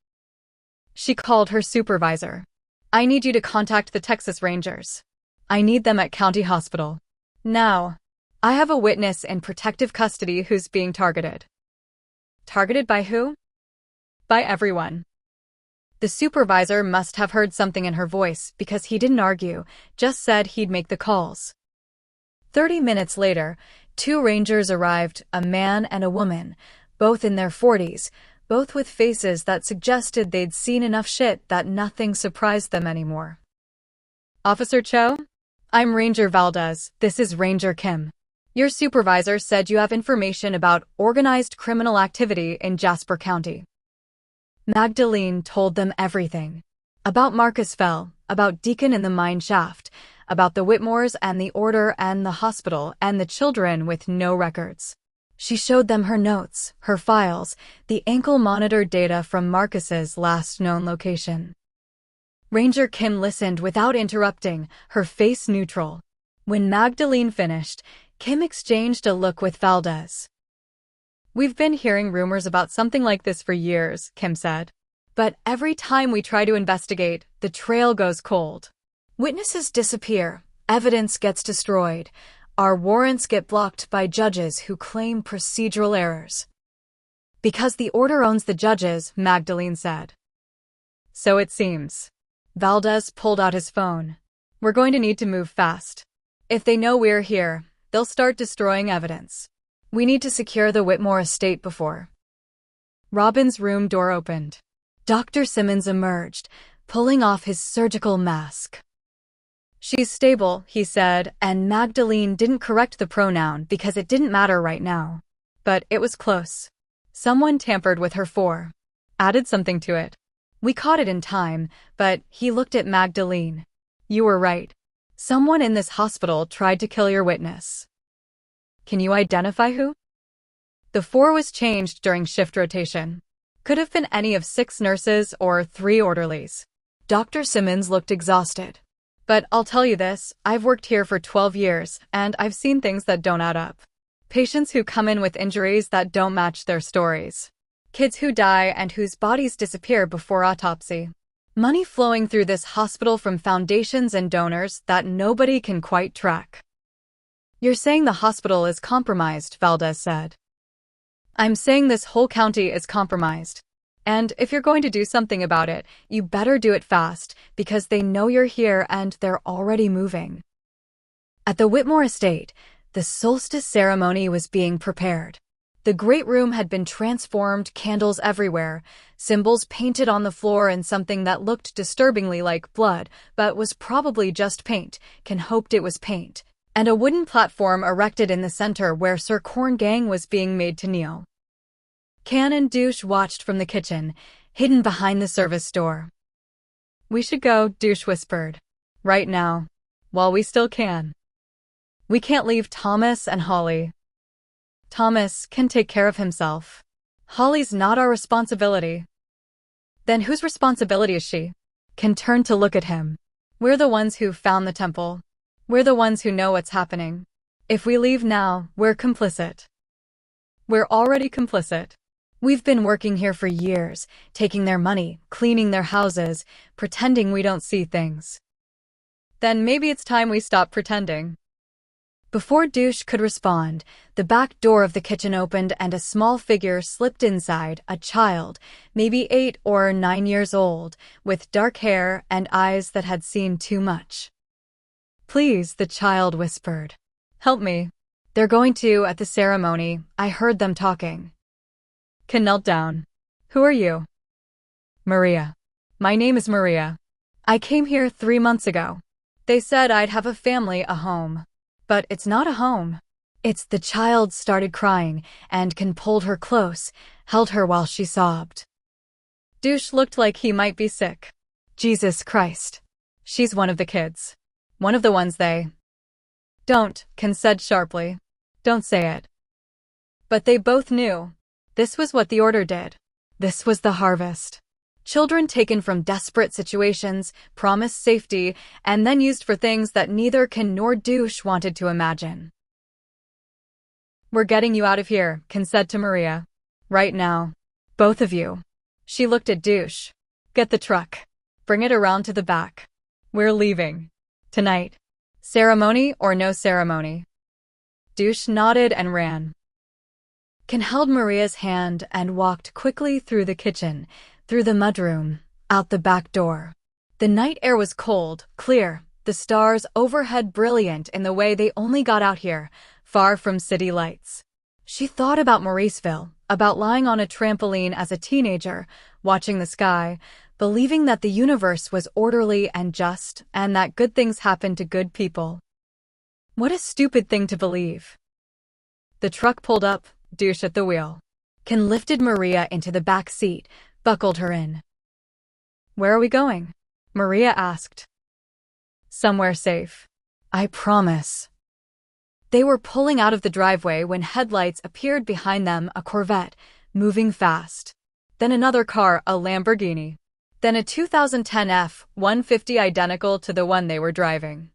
[SPEAKER 1] She called her supervisor. "I need you to contact the Texas Rangers. I need them at County Hospital. Now. I have a witness in protective custody who's being targeted." Targeted by who? By everyone. The supervisor must have heard something in her voice because he didn't argue, just said he'd make the calls. 30 minutes later, 2 rangers arrived, a man and a woman, both in their 40s, both with faces that suggested they'd seen enough shit that nothing surprised them anymore. "Officer Cho? I'm Ranger Valdez. This is Ranger Kim. Your supervisor said you have information about organized criminal activity in Jasper County." Magdalene told them everything. About Marcus Fell, about Deacon in the mine shaft, about the Whitmores and the order and the hospital and the children with no records. She showed them her notes, her files, the ankle monitor data from Marcus's last known location. Ranger Kim listened without interrupting, her face neutral. When Magdalene finished, Kim exchanged a look with Valdez. "We've been hearing rumors about something like this for years," Kim said. "But every time we try to investigate, the trail goes cold. Witnesses disappear, evidence gets destroyed. Our warrants get blocked by judges who claim procedural errors." "Because the order owns the judges," Magdalene said. "So it seems." Valdez pulled out his phone. "We're going to need to move fast. If they know we're here, they'll start destroying evidence. We need to secure the Whitmore estate before." Robin's room door opened. Dr. Simmons emerged, pulling off his surgical mask. "She's stable," he said, and Magdalene didn't correct the pronoun because it didn't matter right now. But it was close. Someone tampered with her added something to it. "We caught it in time," but he looked at Magdalene. "You were right. Someone in this hospital tried to kill your witness." "Can you identify who?" The 4 was changed during shift rotation. Could have been any of 6 nurses or 3 orderlies. Dr. Simmons looked exhausted. "But I'll tell you this, I've worked here for 12 years, and I've seen things that don't add up. Patients who come in with injuries that don't match their stories. Kids who die and whose bodies disappear before autopsy. Money flowing through this hospital from foundations and donors that nobody can quite track." "You're saying the hospital is compromised," Valdez said. "I'm saying this whole county is compromised. And if you're going to do something about it, you better do it fast, because they know you're here and they're already moving." At the Whitmore estate, the solstice ceremony was being prepared. The great room had been transformed, candles everywhere, symbols painted on the floor in something that looked disturbingly like blood, but was probably just paint. Ken hoped it was paint. And a wooden platform erected in the center where Sir Corn Gang was being made to kneel. Can and Douche watched from the kitchen, hidden behind the service door. "We should go," Douche whispered. "Right now. While we still can. We can't leave Thomas and Holly. Thomas can take care of himself. Holly's not our responsibility." "Then whose responsibility is she?" Ken turned to look at him. "We're the ones who found the temple. We're the ones who know what's happening. If we leave now, we're complicit. We're already complicit. We've been working here for years, taking their money, cleaning their houses, pretending we don't see things. Then maybe it's time we stop pretending. Before Douche could respond, the back door of the kitchen opened and a small figure slipped inside, a child, maybe 8 or 9 years old, with dark hair and eyes that had seen too much. "Please," the child whispered. "Help me. They're going to at the ceremony. I heard them talking." Ken knelt down. "Who are you?" "Maria. My name is Maria. I came here 3 months ago. They said I'd have a family, a home. But it's not a home. It's..." The child started crying, and Ken pulled her close, held her while she sobbed. Douche looked like he might be sick. "Jesus Christ. She's one of the kids. One of the ones they..." "Don't," Ken said sharply. "Don't say it." But they both knew. This was what the order did. This was the harvest. Children taken from desperate situations, promised safety, and then used for things that neither Ken nor Douche wanted to imagine. "We're getting you out of here," Ken said to Maria. "Right now. Both of you." She looked at Douche. "Get the truck. Bring it around to the back. We're leaving. Tonight. Ceremony or no ceremony." Douche nodded and ran. Ken held Maria's hand and walked quickly through the kitchen, through the mudroom, out the back door. The night air was cold, clear, the stars overhead brilliant in the way they only got out here, far from city lights. She thought about Mauriceville, about lying on a trampoline as a teenager, watching the sky, believing that the universe was orderly and just, and that good things happen to good people. What a stupid thing to believe. The truck pulled up, Douche at the wheel. Ken lifted Maria into the back seat, buckled her in. "Where are we going?" Maria asked. "Somewhere safe. I promise." They were pulling out of the driveway when headlights appeared behind them, a Corvette, moving fast. Then another car, a Lamborghini. Then a 2010 F-150 identical to the one they were driving.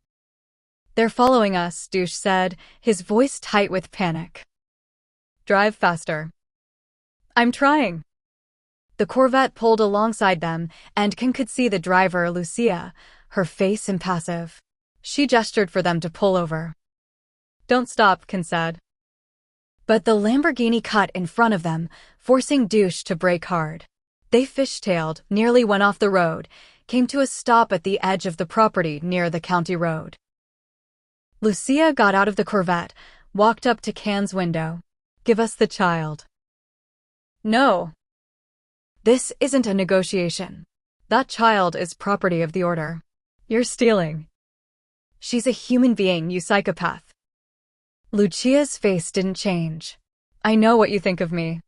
[SPEAKER 1] "They're following us," Douche said, his voice tight with panic. "Drive faster." "I'm trying." The Corvette pulled alongside them, and Ken could see the driver, Lucia, her face impassive. She gestured for them to pull over. "Don't stop," Ken said. But the Lamborghini cut in front of them, forcing Douche to brake hard. They fishtailed, nearly went off the road, came to a stop at the edge of the property near the county road. Lucia got out of the Corvette, walked up to Ken's window. "Give us the child." "No. This isn't a negotiation. That child is property of the order. You're stealing." "She's a human being, you psychopath." Lucia's face didn't change. "I know what you think of me.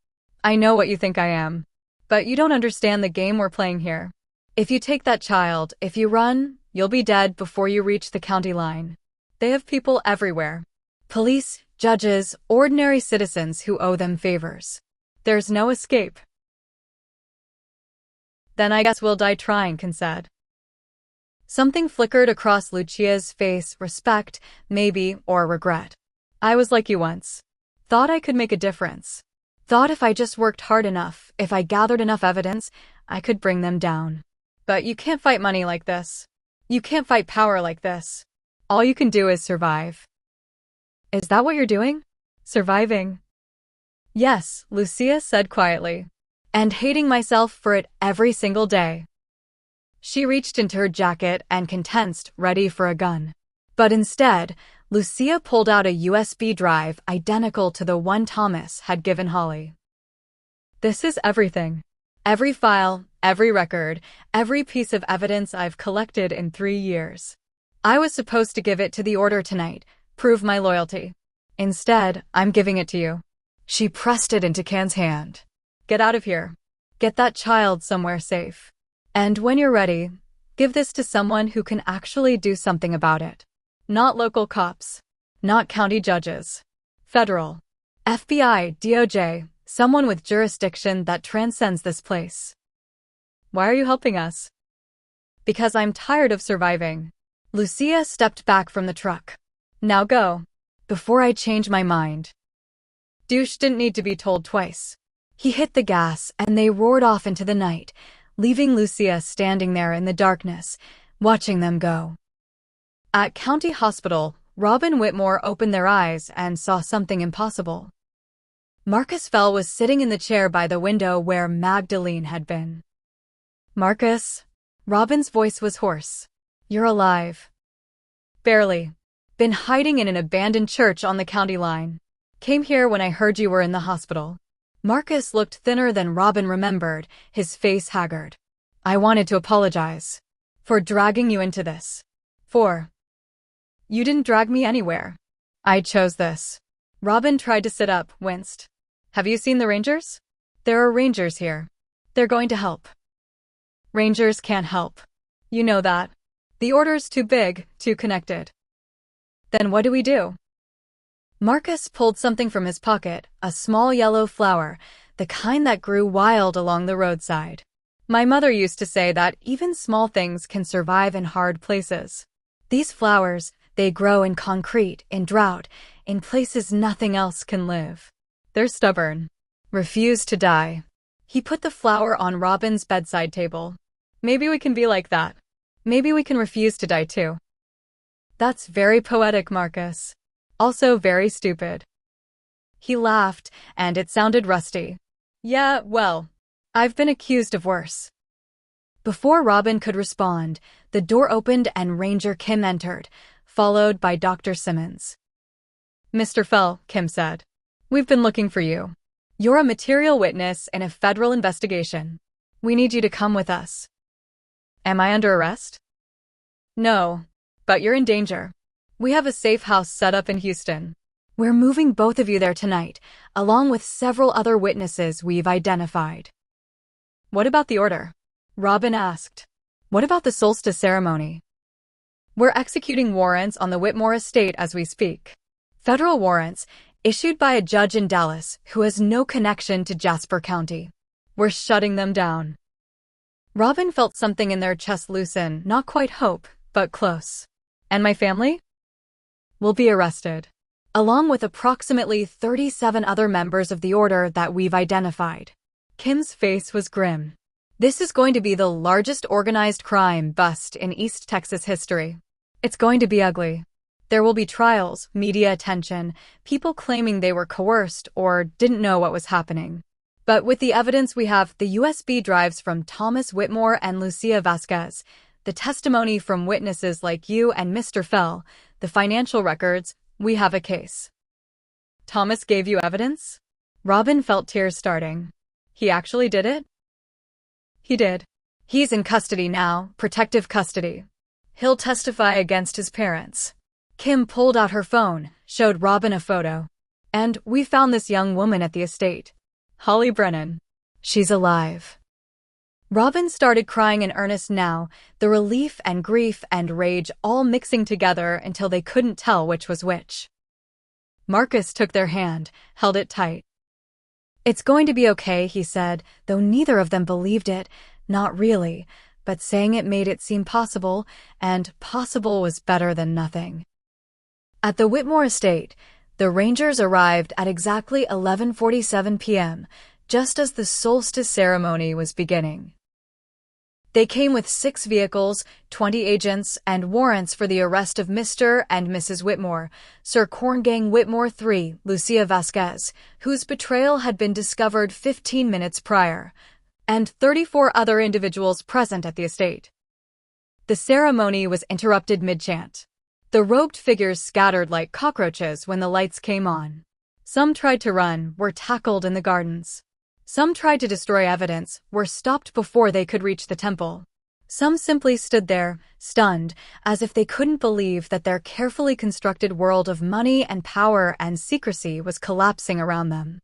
[SPEAKER 1] I know what you think I am. But you don't understand the game we're playing here. If you take that child, if you run, you'll be dead before you reach the county line. They have people everywhere. Police, judges, ordinary citizens who owe them favors. There's no escape." "Then I guess we'll die trying," Ken said. Something flickered across Lucia's face, respect, maybe, or regret. "I was like you once. Thought I could make a difference. Thought if I just worked hard enough, if I gathered enough evidence, I could bring them down. But you can't fight money like this. You can't fight power like this. All you can do is survive." "Is that what you're doing? Surviving?" "Yes," Lucia said quietly. "And hating myself for it every single day." She reached into her jacket and tensed, ready for a gun. But instead, Lucia pulled out a USB drive identical to the one Thomas had given Holly. "This is everything. Every file, every record, every piece of evidence I've collected in 3 years. I was supposed to give it to the order tonight, prove my loyalty. Instead, I'm giving it to you." She pressed it into Ken's hand. "Get out of here. Get that child somewhere safe. And when you're ready, give this to someone who can actually do something about it. Not local cops. Not county judges. Federal. FBI, DOJ, someone with jurisdiction that transcends this place." "Why are you helping us?" "Because I'm tired of surviving. Lucia stepped back from the truck. Now go, before I change my mind. Douche didn't need to be told twice. He hit the gas and they roared off into the night, leaving Lucia standing there in the darkness, watching them go. At County Hospital, Rob and Whitmore opened their eyes and saw something impossible. Marcus Fell was sitting in the chair by the window where Magdalene had been. Marcus? Robin's voice was hoarse. You're alive. Barely. Been hiding in an abandoned church on the county line. Came here when I heard you were in the hospital. Marcus looked thinner than Robin remembered, his face haggard. I wanted to apologize. For dragging you into this. You didn't drag me anywhere. I chose this. Robin tried to sit up, winced. Have you seen the Rangers? There are Rangers here. They're going to help. Rangers can't help. You know that. The order's too big, too connected. Then what do we do? Marcus pulled something from his pocket, a small yellow flower, the kind that grew wild along the roadside. My mother used to say that even small things can survive in hard places. These flowers, they grow in concrete, in drought, in places nothing else can live. They're stubborn. Refuse to die. He put the flower on Robin's bedside table. Maybe we can be like that. Maybe we can refuse to die too. That's very poetic, Marcus. Also very stupid. He laughed, and it sounded rusty. Yeah, well, I've been accused of worse. Before Robin could respond, the door opened and Ranger Kim entered, followed by Dr. Simmons. Mr. Fell, Kim said. We've been looking for you. You're a material witness in a federal investigation. We need you to come with us. Am I under arrest? No, but you're in danger. We have a safe house set up in Houston. We're moving both of you there tonight, along with several other witnesses we've identified. What about the order? Robin asked. What about the solstice ceremony? We're executing warrants on the Whitmore estate as we speak. Federal warrants, issued by a judge in Dallas who has no connection to Jasper County. We're shutting them down. Robin felt something in their chest loosen, not quite hope, but close. And my family? Will be arrested, along with approximately 37 other members of the order that we've identified. Kim's face was grim. This is going to be the largest organized crime bust in East Texas history. It's going to be ugly. There will be trials, media attention, people claiming they were coerced or didn't know what was happening. But with the evidence we have, the USB drives from Thomas Whitmore and Lucia Vasquez, the testimony from witnesses like you and Mr. Fell, the financial records, we have a case. Thomas gave you evidence? Robin felt tears starting. He actually did it? He did. He's in custody now, protective custody. He'll testify against his parents. Kim pulled out her phone, showed Robin a photo. And we found this young woman at the estate. Holly Brennan. She's alive. Robin started crying in earnest now, the relief and grief and rage all mixing together until they couldn't tell which was which. Marcus took their hand, held it tight. It's going to be okay, he said, though neither of them believed it, not really, but saying it made it seem possible, and possible was better than nothing. At the Whitmore estate, the Rangers arrived at exactly 11:47 p.m., just as the solstice ceremony was beginning. They came with 6 vehicles, 20 agents, and warrants for the arrest of Mr. and Mrs. Whitmore, Sir Corngang Whitmore III, Lucia Vasquez, whose betrayal had been discovered 15 minutes prior, and 34 other individuals present at the estate. The ceremony was interrupted mid-chant. The robed figures scattered like cockroaches when the lights came on. Some tried to run, were tackled in the gardens. Some tried to destroy evidence, were stopped before they could reach the temple. Some simply stood there, stunned, as if they couldn't believe that their carefully constructed world of money and power and secrecy was collapsing around them.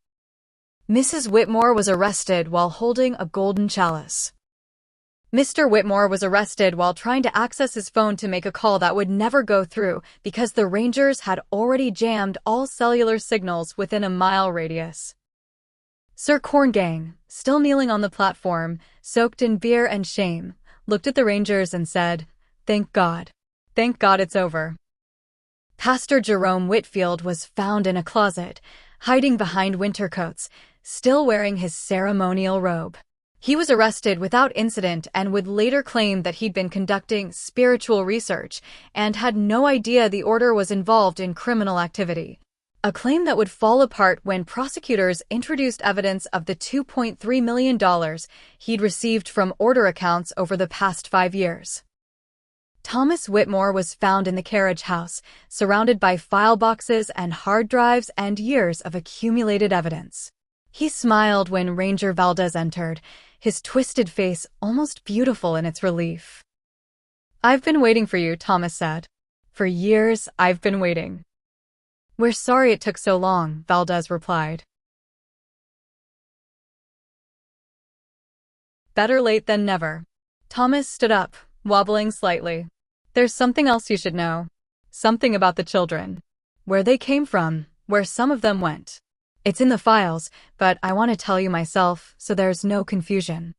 [SPEAKER 1] Mrs. Whitmore was arrested while holding a golden chalice. Mr. Whitmore was arrested while trying to access his phone to make a call that would never go through because the Rangers had already jammed all cellular signals within a mile radius. Sir Corngang, still kneeling on the platform, soaked in beer and shame, looked at the Rangers and said, "Thank God. Thank God it's over. Pastor Jerome Whitfield was found in a closet, hiding behind winter coats, still wearing his ceremonial robe. He was arrested without incident and would later claim that he'd been conducting spiritual research and had no idea the order was involved in criminal activity. A claim that would fall apart when prosecutors introduced evidence of the $2.3 million he'd received from order accounts over the past 5 years. Thomas Whitmore was found in the carriage house, surrounded by file boxes and hard drives and years of accumulated evidence. He smiled when Ranger Valdez entered, his twisted face almost beautiful in its relief. "I've been waiting for you," Thomas said. "For years, I've been waiting." "We're sorry it took so long," Valdez replied. Better late than never. Thomas stood up, wobbling slightly. "There's something else you should know. Something about the children. Where they came from, where some of them went. It's in the files, but I want to tell you myself so there's no confusion."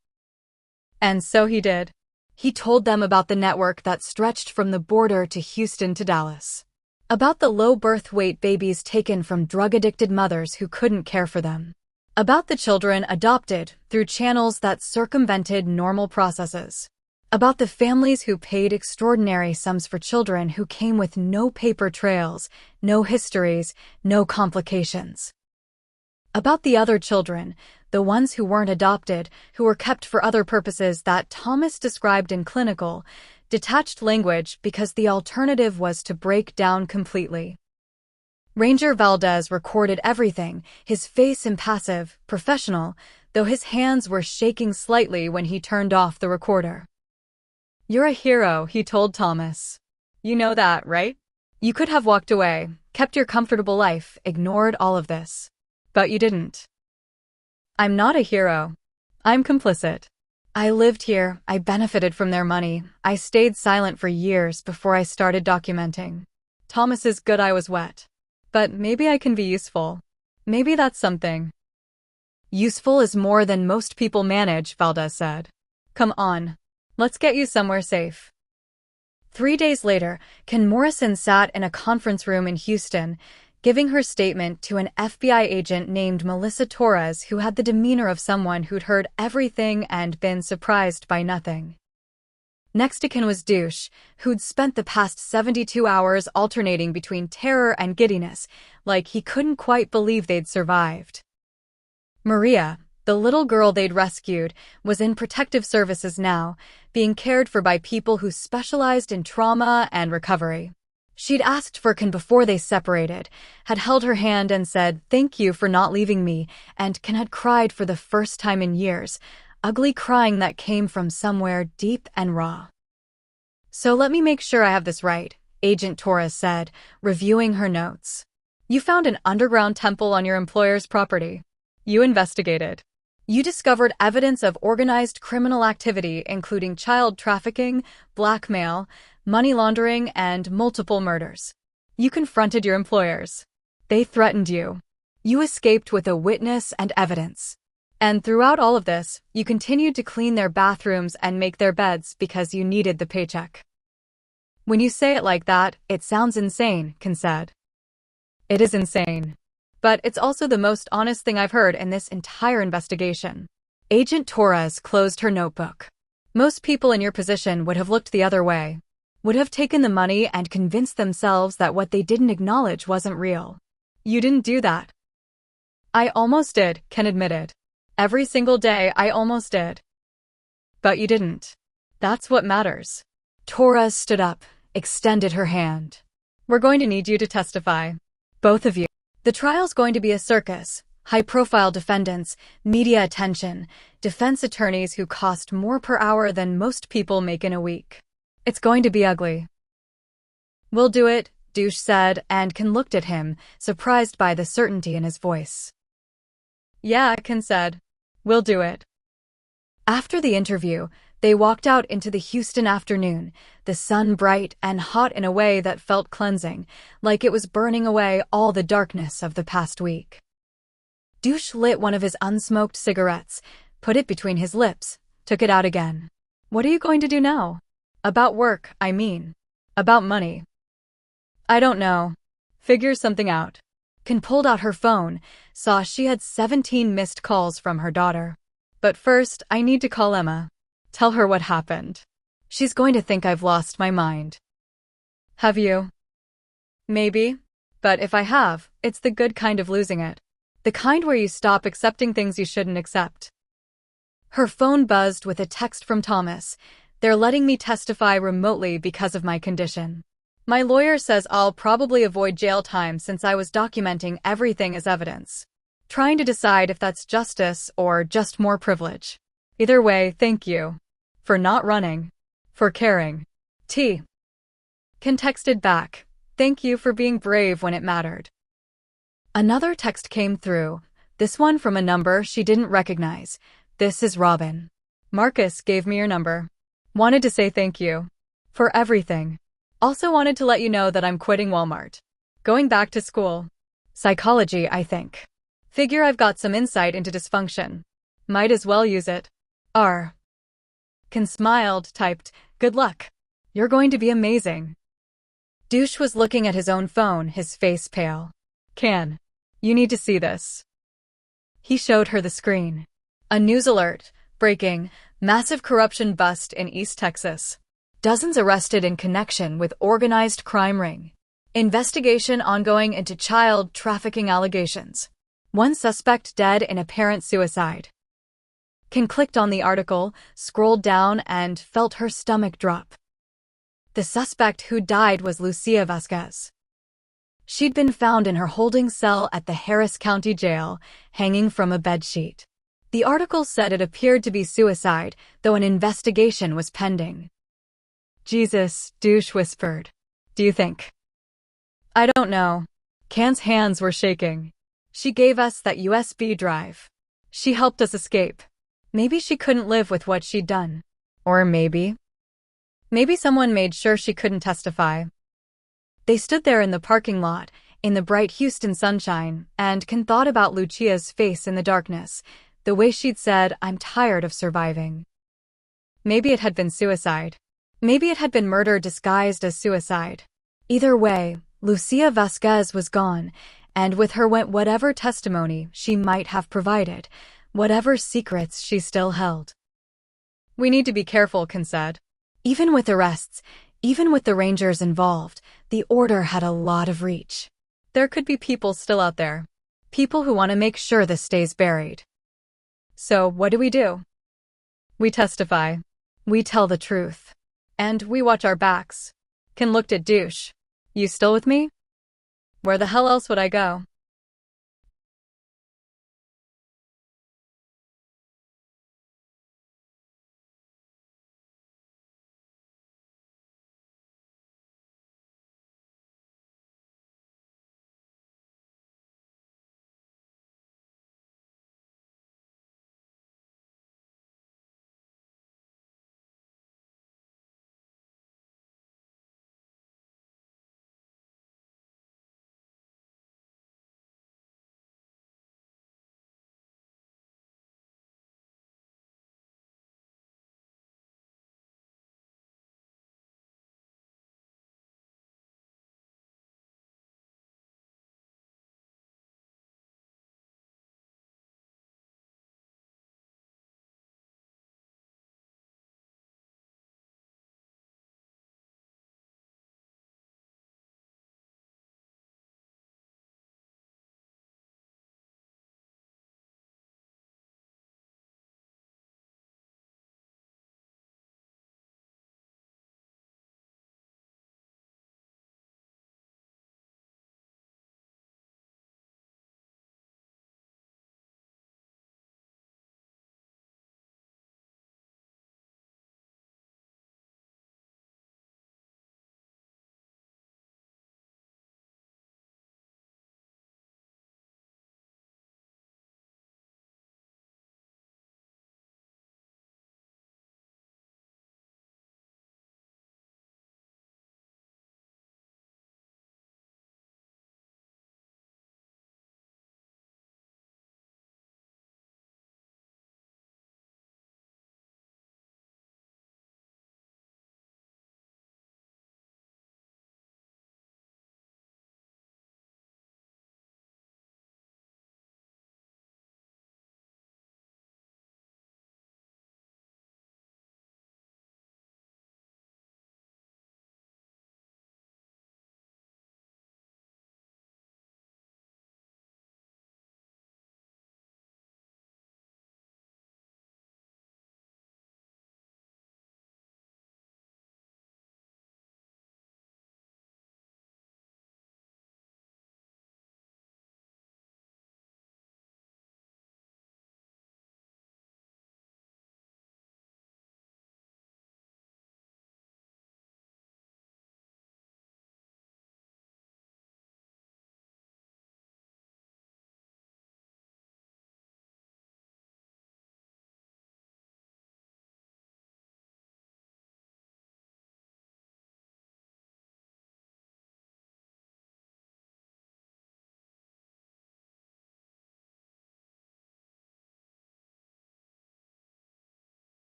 [SPEAKER 1] And so he did. He told them about the network that stretched from the border to Houston to Dallas. About the low birth weight babies taken from drug-addicted mothers who couldn't care for them. About the children adopted through channels that circumvented normal processes. About the families who paid extraordinary sums for children who came with no paper trails, no histories, no complications. About the other children, the ones who weren't adopted, who were kept for other purposes that Thomas described in clinical, detached language because the alternative was to break down completely. Ranger Valdez recorded everything, his face impassive, professional, though his hands were shaking slightly when he turned off the recorder. "You're a hero," he told Thomas. "You know that, right? You could have walked away, kept your comfortable life, ignored all of this. But you didn't." "I'm not a hero. I'm complicit. I lived here, I benefited from their money, I stayed silent for years before I started documenting. Thomas is good, I was wet. But maybe I can be useful. Maybe that's something." "Useful is more than most people manage," Valdez said. "Come on. Let's get you somewhere safe." 3 days later, Ken Morrison sat in a conference room in Houston, giving her statement to an FBI agent named Melissa Torres who had the demeanor of someone who'd heard everything and been surprised by nothing. Next to Ken was Douche, who'd spent the past 72 hours alternating between terror and giddiness, like he couldn't quite believe they'd survived. Maria, the little girl they'd rescued, was in protective services now, being cared for by people who specialized in trauma and recovery. She'd asked for Ken before they separated, had held her hand and said, "Thank you for not leaving me," and Ken had cried for the first time in years, ugly crying that came from somewhere deep and raw. "So let me make sure I have this right," Agent Torres said, reviewing her notes. "You found an underground temple on your employer's property. You investigated. You discovered evidence of organized criminal activity, including child trafficking, blackmail, money laundering, and multiple murders. You confronted your employers. They threatened you. You escaped with a witness and evidence. And throughout all of this, you continued to clean their bathrooms and make their beds because you needed the paycheck." "When you say it like that, it sounds insane," Ken said. "It is insane. But it's also the most honest thing I've heard in this entire investigation." Agent Torres closed her notebook. "Most people in your position would have looked the other way. Would have taken the money and convinced themselves that what they didn't acknowledge wasn't real. You didn't do that." "I almost did," Ken admitted. "Every single day I almost did." "But you didn't. That's what matters." Torres stood up, extended her hand. "We're going to need you to testify. Both of you. The trial's going to be a circus. High-profile defendants, media attention, defense attorneys who cost more per hour than most people make in a week. It's going to be ugly." "We'll do it," Douche said, and Ken looked at him, surprised by the certainty in his voice. "Yeah," Ken said. "We'll do it." After the interview, they walked out into the Houston afternoon, the sun bright and hot in a way that felt cleansing, like it was burning away all the darkness of the past week. Douche lit one of his unsmoked cigarettes, put it between his lips, took it out again. "What are you going to do now?" "About work, I mean." About money. I don't know. Figure something out. Ken pulled out her phone, saw she had 17 missed calls from her daughter. But first, I need to call Emma. Tell her what happened. She's going to think I've lost my mind. Have you? Maybe. But if I have, it's the good kind of losing it. The kind where you stop accepting things you shouldn't accept. Her phone buzzed with a text from Thomas. They're letting me testify remotely because of my condition. My lawyer says I'll probably avoid jail time since I was documenting everything as evidence. Trying to decide if that's justice or just more privilege. Either way, thank you. For not running. For caring. T. Ken texted back. Thank you for being brave when it mattered. Another text came through, this one from a number she didn't recognize. This is Robin. Marcus gave me your number. Wanted to say thank you. For everything. Also wanted to let you know that I'm quitting Walmart. Going back to school. Psychology, I think. Figure I've got some insight into dysfunction. Might as well use it. R. Ken smiled, typed, good luck. You're going to be amazing. Douche was looking at his own phone, his face pale. Ken, you need to see this. He showed her the screen. A news alert. Breaking. Massive corruption bust in East Texas. Dozens arrested in connection with organized crime ring. Investigation ongoing into child trafficking allegations. One suspect dead in apparent suicide. Ken clicked on the article, scrolled down, and felt her stomach drop. The suspect who died was Lucia Vasquez. She'd been found in her holding cell at the Harris County Jail, hanging from a bedsheet. The article said it appeared to be suicide, though an investigation was pending. Jesus, Douche whispered. Do you think? I don't know. Ken's hands were shaking. She gave us that USB drive. She helped us escape. Maybe she couldn't live with what she'd done. Or maybe someone made sure she couldn't testify. They stood there in the parking lot, in the bright Houston sunshine, and Ken thought about Lucia's face in the darkness, the way she'd said, I'm tired of surviving. Maybe it had been suicide. Maybe it had been murder disguised as suicide. Either way, Lucia Vasquez was gone, and with her went whatever testimony she might have provided, whatever secrets she still held. We need to be careful, Ken said. Even with arrests, even with the Rangers involved, the order had a lot of reach. There could be people still out there. People who want to make sure this stays buried. So, what do? We testify. We tell the truth. And we watch our backs. Ken looked at Douche. You still with me? Where the hell else would I go?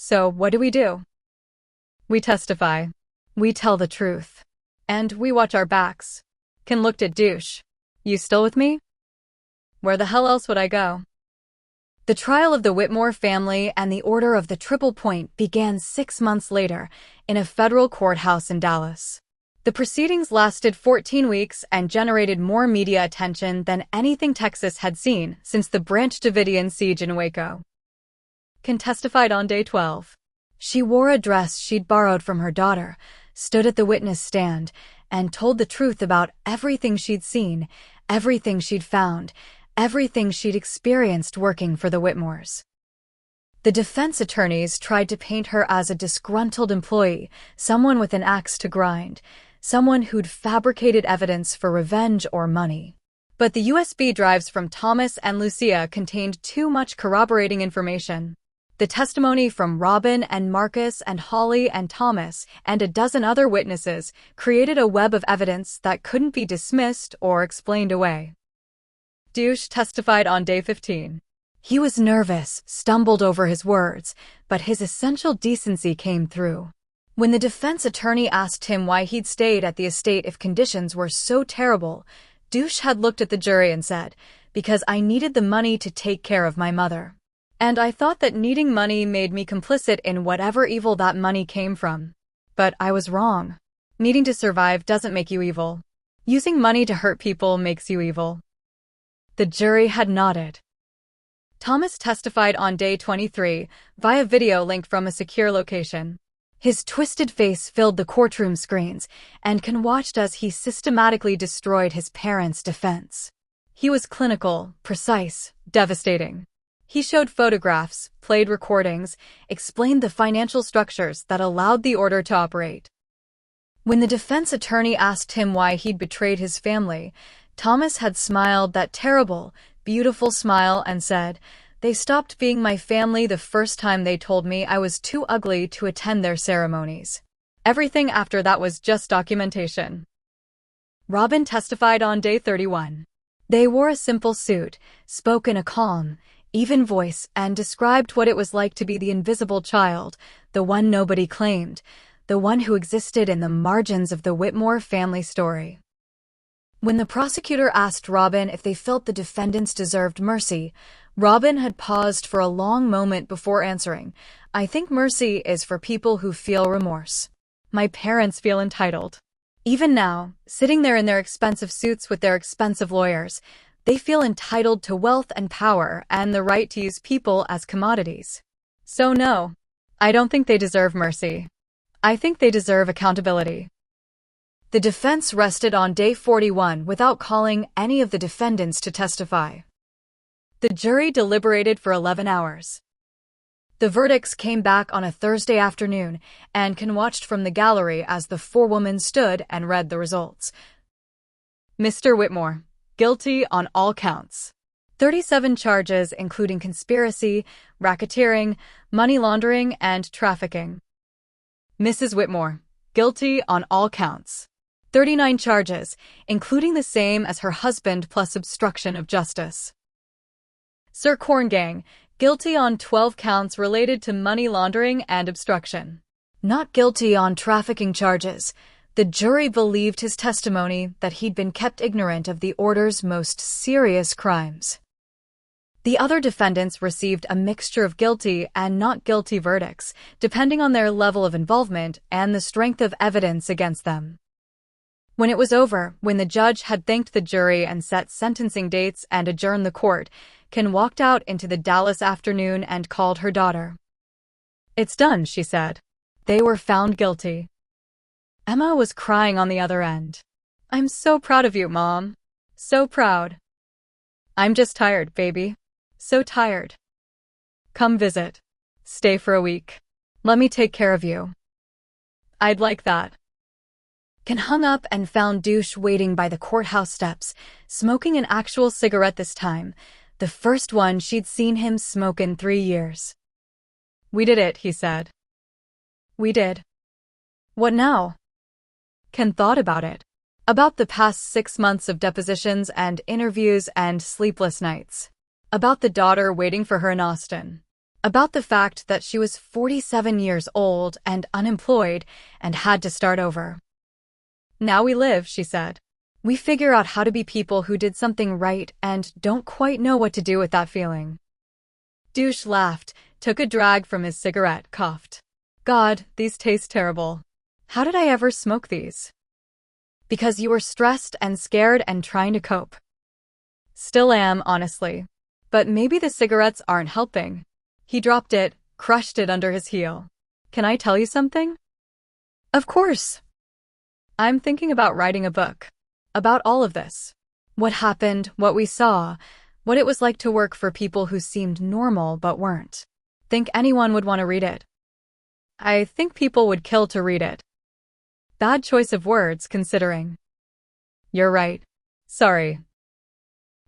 [SPEAKER 1] So what do? We testify. We tell the truth. And we watch our backs. Can looked at douche. You still with me? Where the hell else would I go? The trial of the Whitmore family and the Order of the Triple Point began 6 months later in a federal courthouse in Dallas. The proceedings lasted 14 weeks and generated more media attention than anything Texas had seen since the Branch Davidian siege in Waco. Can testified on day 12. She wore a dress she'd borrowed from her daughter, stood at the witness stand, and told the truth about everything she'd seen, everything she'd found, everything she'd experienced working for the Whitmores. The defense attorneys tried to paint her as a disgruntled employee, someone with an axe to grind, someone who'd fabricated evidence for revenge or money. But the USB drives from Thomas and Lucia contained too much corroborating information. The testimony from Robin and Marcus and Holly and Thomas and a dozen other witnesses created a web of evidence that couldn't be dismissed or explained away. Douche testified on day 15. He was nervous, stumbled over his words, but his essential decency came through. When the defense attorney asked him why he'd stayed at the estate if conditions were so terrible, Douche had looked at the jury and said, "Because I needed the money to take care of my mother. And I thought that needing money made me complicit in whatever evil that money came from. But I was wrong. Needing to survive doesn't make you evil. Using money to hurt people makes you evil." The jury had nodded. Thomas testified on day 23 via video link from a secure location. His twisted face filled the courtroom screens, and Can watched as he systematically destroyed his parents' defense. He was clinical, precise, devastating. He showed photographs, played recordings, explained the financial structures that allowed the order to operate. When the defense attorney asked him why he'd betrayed his family, Thomas had smiled that terrible, beautiful smile and said, "They stopped being my family the first time they told me I was too ugly to attend their ceremonies. Everything after that was just documentation." Robin testified on day 31. They wore a simple suit, spoke in a calm, even voice, and described what it was like to be the invisible child, the one nobody claimed, the one who existed in the margins of the Whitmore family story. When the prosecutor asked Robin if they felt the defendants deserved mercy, Robin had paused for a long moment before answering, "I think mercy is for people who feel remorse. My parents feel entitled. Even now, sitting there in their expensive suits with their expensive lawyers, they feel entitled to wealth and power and the right to use people as commodities. So no, I don't think they deserve mercy. I think they deserve accountability." The defense rested on day 41 without calling any of the defendants to testify. The jury deliberated for 11 hours. The verdicts came back on a Thursday afternoon, and Can watched from the gallery as the four women stood and read the results. Mr. Whitmore, guilty on all counts. 37 charges including conspiracy, racketeering, money laundering, and trafficking. Mrs. Whitmore, guilty on all counts. 39 charges, including the same as her husband plus obstruction of justice. Sir Corngang, guilty on 12 counts related to money laundering and obstruction. Not guilty on trafficking charges. The jury believed his testimony that he'd been kept ignorant of the order's most serious crimes. The other defendants received a mixture of guilty and not guilty verdicts, depending on their level of involvement and the strength of evidence against them. When it was over, when the judge had thanked the jury and set sentencing dates and adjourned the court, Can walked out into the Dallas afternoon and called her daughter. "It's done," she said. "They were found guilty." Emma was crying on the other end. "I'm so proud of you, Mom. So proud." "I'm just tired, baby. So tired. Come visit. Stay for a week. Let me take care of you." "I'd like that." Can hung up and found Douche waiting by the courthouse steps, smoking an actual cigarette this time, the first one she'd seen him smoke in 3 years. "We did it," he said. "We did. What now?" Can thought about it. About the past 6 months of depositions and interviews and sleepless nights. About the daughter waiting for her in Austin. About the fact that she was 47 years old and unemployed and had to start over. "Now we live," she said. "We figure out how to be people who did something right and don't quite know what to do with that feeling." Douche laughed, took a drag from his cigarette, coughed. "God, these taste terrible. How did I ever smoke these?" "Because you were stressed and scared and trying to cope." "Still am, honestly. But maybe the cigarettes aren't helping." He dropped it, crushed it under his heel. "Can I tell you something?" "Of course." "I'm thinking about writing a book. About all of this. What happened, what we saw, what it was like to work for people who seemed normal but weren't. Think anyone would want to read it?" "I think people would kill to read it." Bad choice of words, considering. "You're right. Sorry."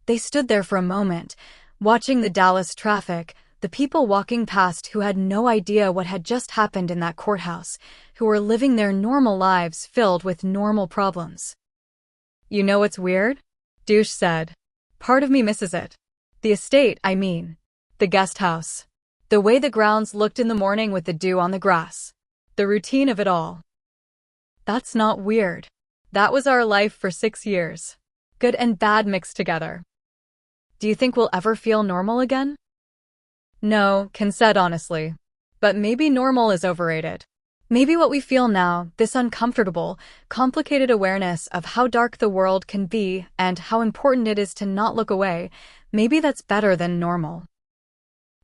[SPEAKER 1] They stood there for a moment, watching the Dallas traffic, the people walking past who had no idea what had just happened in that courthouse, who were living their normal lives filled with normal problems. "You know what's weird?" Douche said. "Part of me misses it. The estate, I mean. The guest house. The way the grounds looked in the morning with the dew on the grass. The routine of it all." "That's not weird. That was our life for 6 years. Good and bad mixed together." "Do you think we'll ever feel normal again?" "No," Ken said honestly. "But maybe normal is overrated. Maybe what we feel now, this uncomfortable, complicated awareness of how dark the world can be and how important it is to not look away, maybe that's better than normal."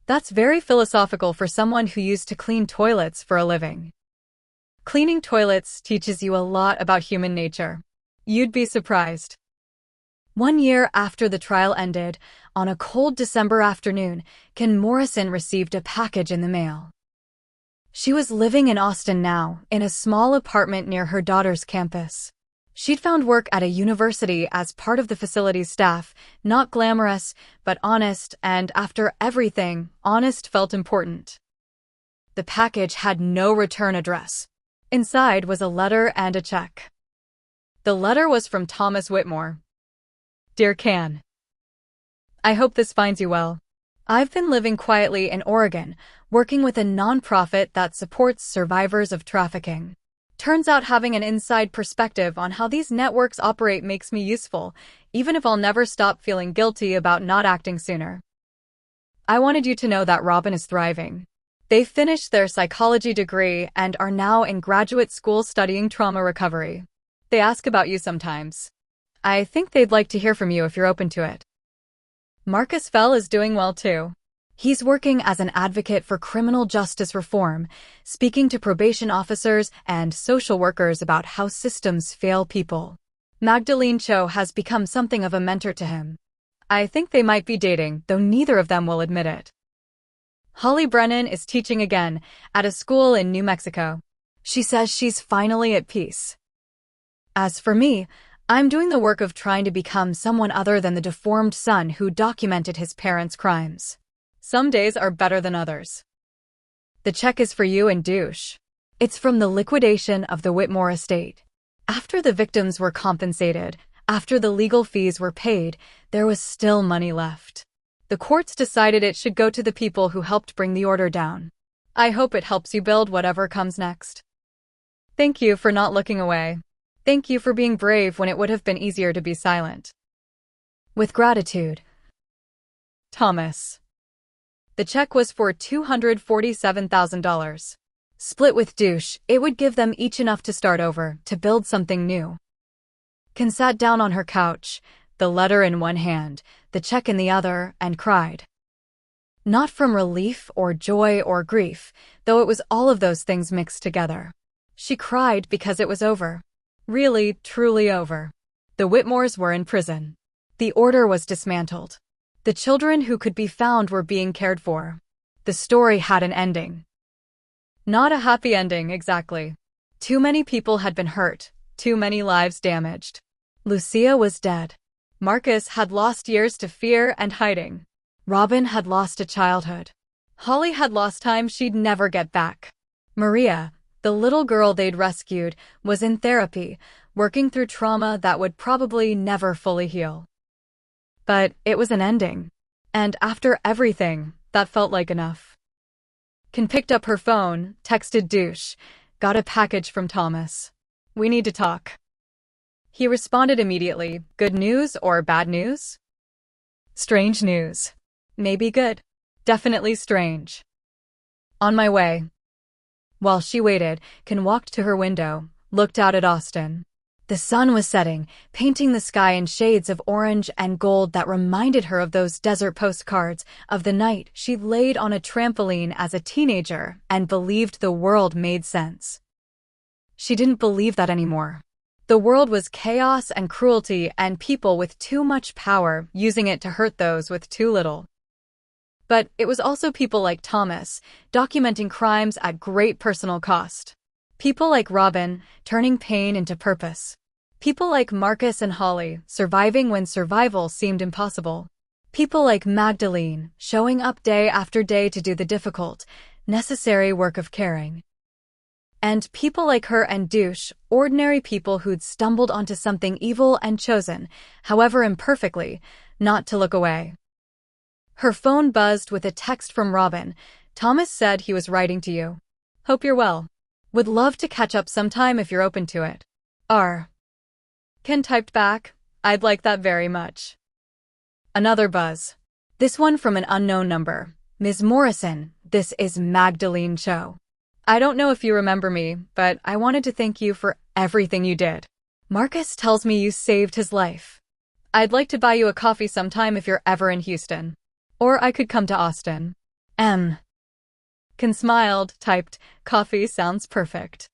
[SPEAKER 1] That's very philosophical for someone who used to clean toilets for a living. Cleaning toilets teaches you a lot about human nature. You'd be surprised. 1 year after the trial ended, on a cold December afternoon, Ken Morrison received a package in the mail. She was living in Austin now, in a small apartment near her daughter's campus. She'd found work at a university as part of the facility's staff, not glamorous, but honest, and after everything, honest felt important. The package had no return address. Inside was a letter and a check. The letter was from Thomas Whitmore. "Dear Can, I hope this finds you well. I've been living quietly in Oregon, working with a nonprofit that supports survivors of trafficking. Turns out having an inside perspective on how these networks operate makes me useful, even if I'll never stop feeling guilty about not acting sooner. I wanted you to know that Robin is thriving. They finished their psychology degree and are now in graduate school studying trauma recovery. They ask about you sometimes. I think they'd like to hear from you if you're open to it. Marcus Fell is doing well too. He's working as an advocate for criminal justice reform, speaking to probation officers and social workers about how systems fail people. Magdalene Cho has become something of a mentor to him. I think they might be dating, though neither of them will admit it. Holly Brennan is teaching again at a school in New Mexico. She says she's finally at peace. As for me, I'm doing the work of trying to become someone other than the deformed son who documented his parents' crimes. Some days are better than others. The check is for you and Douche. It's from the liquidation of the Whitmore estate. After the victims were compensated, after the legal fees were paid, there was still money left. The courts decided it should go to the people who helped bring the order down. I hope it helps you build whatever comes next. Thank you for not looking away. Thank you for being brave when it would have been easier to be silent. With gratitude, Thomas. The check was for $247,000. Split with Douche, it would give them each enough to start over, to build something new. Ken sat down on her couch, the letter in one hand, the check in the other, and cried. Not from relief or joy or grief, though it was all of those things mixed together. She cried because it was over. Really, truly over. The Whitmores were in prison. The order was dismantled. The children who could be found were being cared for. The story had an ending. Not a happy ending, exactly. Too many people had been hurt, too many lives damaged. Lucia was dead. Marcus had lost years to fear and hiding. Robin had lost a childhood. Holly had lost time she'd never get back. Maria, the little girl they'd rescued, was in therapy, working through trauma that would probably never fully heal. But it was an ending. And after everything, that felt like enough. Ken picked up her phone, texted Douche. Got a package from Thomas. We need to talk. He responded immediately. Good news or bad news? Strange news. Maybe good. Definitely strange. On my way. While she waited, Ken walked to her window, looked out at Austin. The sun was setting, painting the sky in shades of orange and gold that reminded her of those desert postcards of the night she laid on a trampoline as a teenager and believed the world made sense. She didn't believe that anymore. The world was chaos and cruelty and people with too much power using it to hurt those with too little. But it was also people like Thomas, documenting crimes at great personal cost. People like Robin, turning pain into purpose. People like Marcus and Holly, surviving when survival seemed impossible. People like Magdalene, showing up day after day to do the difficult, necessary work of caring. And people like her and Douche, ordinary people who'd stumbled onto something evil and chosen, however imperfectly, not to look away. Her phone buzzed with a text from Robin. Thomas said he was writing to you. Hope you're well. Would love to catch up sometime if you're open to it. R. Ken typed back, I'd like that very much. Another buzz. This one from an unknown number. Ms. Morrison, this is Magdalene Cho. I don't know if you remember me, but I wanted to thank you for everything you did. Marcus tells me you saved his life. I'd like to buy you a coffee sometime if you're ever in Houston. Or I could come to Austin. M. Ken smiled, typed, coffee sounds perfect.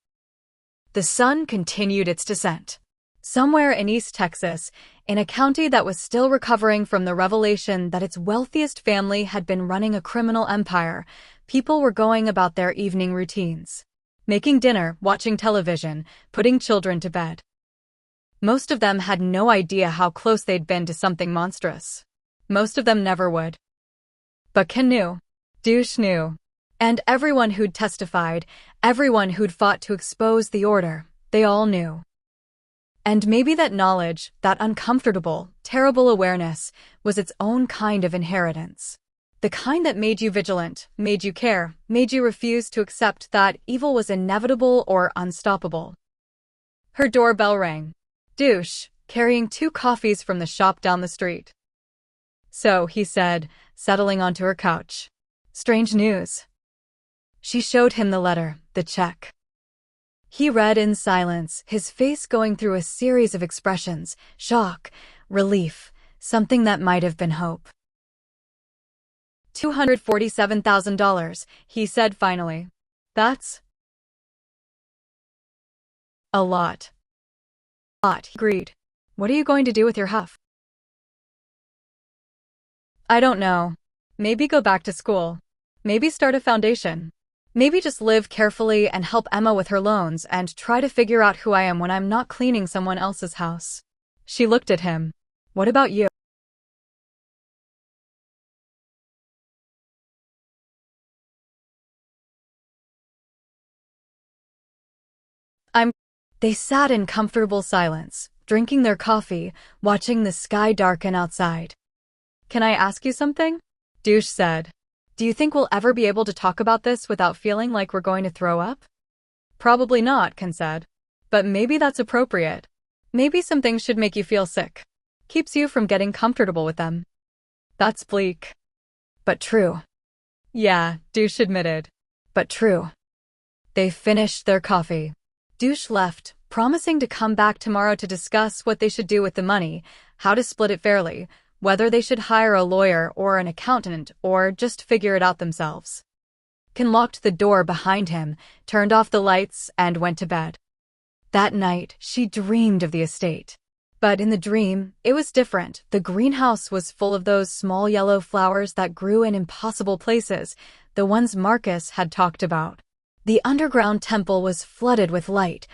[SPEAKER 1] The sun continued its descent. Somewhere in East Texas, in a county that was still recovering from the revelation that its wealthiest family had been running a criminal empire, people were going about their evening routines. Making dinner, watching television, putting children to bed. Most of them had no idea how close they'd been to something monstrous. Most of them never would. But Ken knew. Douche knew. And everyone who'd testified, everyone who'd fought to expose the order, they all knew. And maybe that knowledge, that uncomfortable, terrible awareness, was its own kind of inheritance. The kind that made you vigilant, made you care, made you refuse to accept that evil was inevitable or unstoppable. Her doorbell rang. Douche, carrying 2 coffees from the shop down the street. So, he said, settling onto her couch. Strange news. She showed him the letter, the check. He read in silence, his face going through a series of expressions, shock, relief, something that might have been hope. $247,000, he said finally. That's a lot. He agreed. What are you going to do with your huff? I don't know. Maybe go back to school. Maybe start a foundation. Maybe just live carefully and help Emma with her loans and try to figure out who I am when I'm not cleaning someone else's house. She looked at him. What about you? They sat in comfortable silence, drinking their coffee, watching the sky darken outside. Can I ask you something? Douche said. Do you think we'll ever be able to talk about this without feeling like we're going to throw up? Probably not, Ken said. But maybe that's appropriate. Maybe some things should make you feel sick. Keeps you from getting comfortable with them. That's bleak. But true. Yeah, Douche admitted. But true. They finished their coffee. Douche left, promising to come back tomorrow to discuss what they should do with the money, how to split it fairly, whether they should hire a lawyer or an accountant or just figure it out themselves. Ken locked the door behind him, turned off the lights, and went to bed. That night, she dreamed of the estate. But in the dream, it was different. The greenhouse was full of those small yellow flowers that grew in impossible places, the ones Marcus had talked about. The underground temple was flooded with light,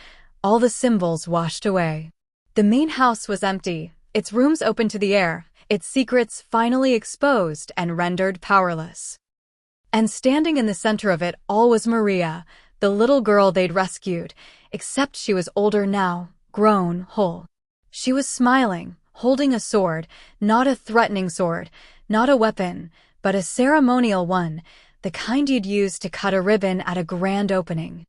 [SPEAKER 1] all the symbols washed away. The main house was empty, its rooms open to the air, its secrets finally exposed and rendered powerless. And standing in the center of it all was Maria, the little girl they'd rescued, except she was older now, grown, whole. She was smiling, holding a sword, not a threatening sword, not a weapon, but a ceremonial one, the kind you'd use to cut a ribbon at a grand opening.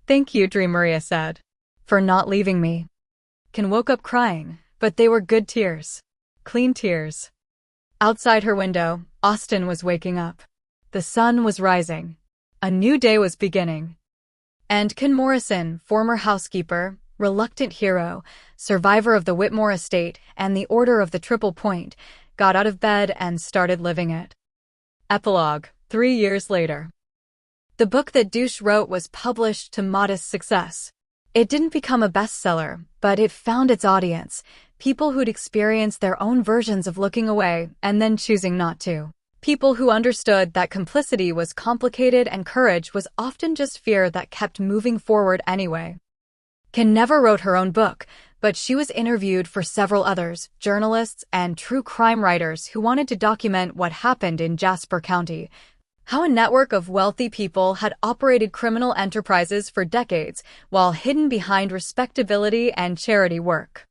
[SPEAKER 1] "Thank you," Maria said, "for not leaving me." Ken woke up crying, but they were good tears. Clean tears. Outside her window, Austin was waking up. The sun was rising. A new day was beginning. And Ken Morrison, former housekeeper, reluctant hero, survivor of the Whitmore estate and the Order of the Triple Point, got out of bed and started living it. Epilogue, 3 years later. The book that Douche wrote was published to modest success. It didn't become a bestseller, but it found its audience, people who'd experienced their own versions of looking away and then choosing not to. People who understood that complicity was complicated and courage was often just fear that kept moving forward anyway. Ken never wrote her own book, but she was interviewed for several others, journalists and true crime writers who wanted to document what happened in Jasper County, how a network of wealthy people had operated criminal enterprises for decades while hidden behind respectability and charity work.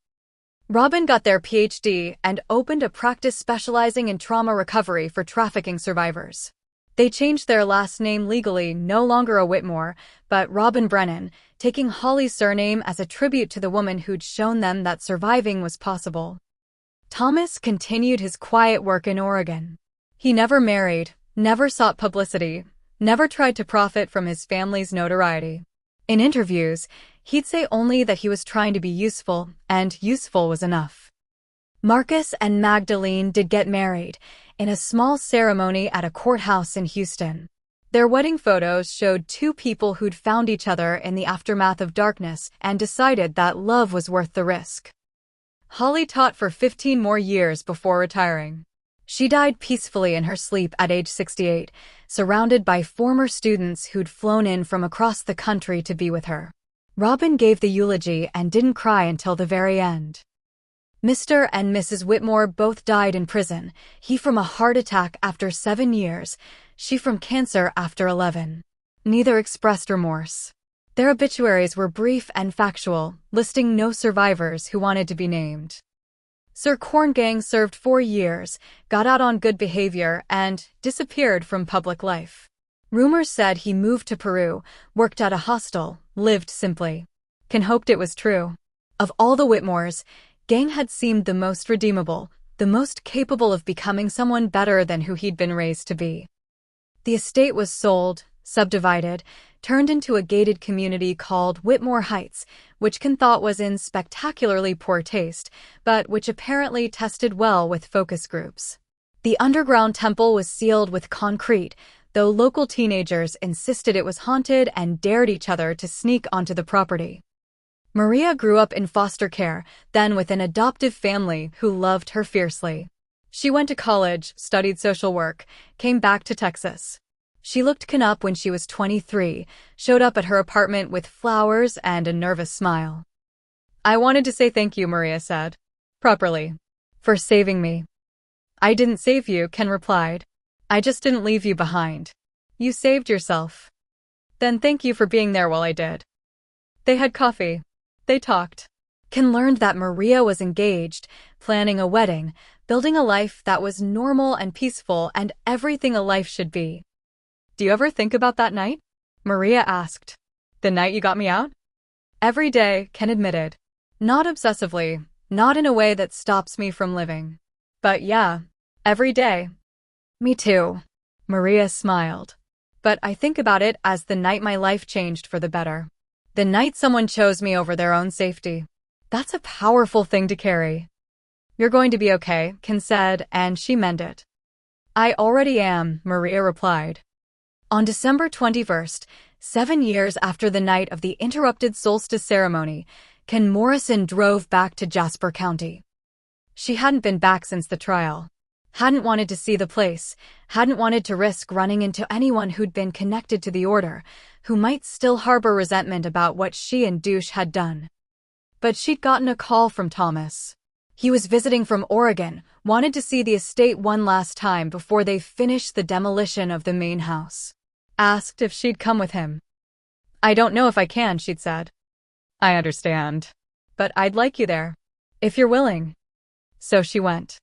[SPEAKER 1] Robin got their PhD and opened a practice specializing in trauma recovery for trafficking survivors. They changed their last name legally, no longer a Whitmore, but Robin Brennan, taking Holly's surname as a tribute to the woman who'd shown them that surviving was possible. Thomas continued his quiet work in Oregon. He never married, never sought publicity, never tried to profit from his family's notoriety. In interviews, he'd say only that he was trying to be useful, and useful was enough. Marcus and Magdalene did get married, in a small ceremony at a courthouse in Houston. Their wedding photos showed two people who'd found each other in the aftermath of darkness and decided that love was worth the risk. Holly taught for 15 more years before retiring. She died peacefully in her sleep at age 68, surrounded by former students who'd flown in from across the country to be with her. Robin gave the eulogy and didn't cry until the very end. Mr. and Mrs. Whitmore both died in prison, he from a heart attack after 7 years, she from cancer after 11. Neither expressed remorse. Their obituaries were brief and factual, listing no survivors who wanted to be named. Sir Corngang served 4 years, got out on good behavior, and disappeared from public life. Rumors said he moved to Peru, worked at a hostel, lived simply. Ken hoped it was true. Of all the Whitmores, Gang had seemed the most redeemable, the most capable of becoming someone better than who he'd been raised to be. The estate was sold, subdivided, turned into a gated community called Whitmore Heights, which Ken thought was in spectacularly poor taste, but which apparently tested well with focus groups. The underground temple was sealed with concrete, though local teenagers insisted it was haunted and dared each other to sneak onto the property. Maria grew up in foster care, then with an adoptive family who loved her fiercely. She went to college, studied social work, came back to Texas. She looked Ken up when she was 23, showed up at her apartment with flowers and a nervous smile. "I wanted to say thank you," Maria said. "Properly. For saving me." "I didn't save you," Ken replied. "I just didn't leave you behind. You saved yourself. Then thank you for being there while I did." They had coffee. They talked. Ken learned that Maria was engaged, planning a wedding, building a life that was normal and peaceful and everything a life should be. "Do you ever think about that night?" Maria asked. "The night you got me out?" "Every day," Ken admitted. "Not obsessively, not in a way that stops me from living. But yeah, every day." "Me too." Maria smiled. "But I think about it as the night my life changed for the better. The night someone chose me over their own safety. That's a powerful thing to carry." "You're going to be okay," Ken said, and she meant it. "I already am," Maria replied. On December 21st, 7 years after the night of the interrupted solstice ceremony, Ken Morrison drove back to Jasper County. She hadn't been back since the trial. Hadn't wanted to see the place, hadn't wanted to risk running into anyone who'd been connected to the order, who might still harbor resentment about what she and Douche had done. But she'd gotten a call from Thomas. He was visiting from Oregon, wanted to see the estate one last time before they finished the demolition of the main house. Asked if she'd come with him. "I don't know if I can," she'd said. "I understand. But I'd like you there. If you're willing." So she went.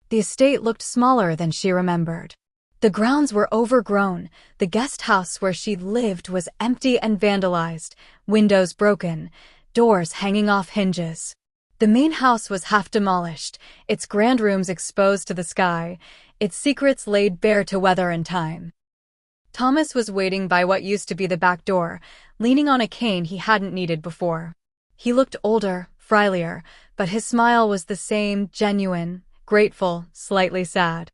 [SPEAKER 1] The estate looked smaller than she remembered. The grounds were overgrown. The guest house where she'd lived was empty and vandalized, windows broken, doors hanging off hinges. The main house was half demolished, its grand rooms exposed to the sky, its secrets laid bare to weather and time. Thomas was waiting by what used to be the back door, leaning on a cane he hadn't needed before. He looked older, frilier, but his smile was the same, genuine, grateful, slightly sad.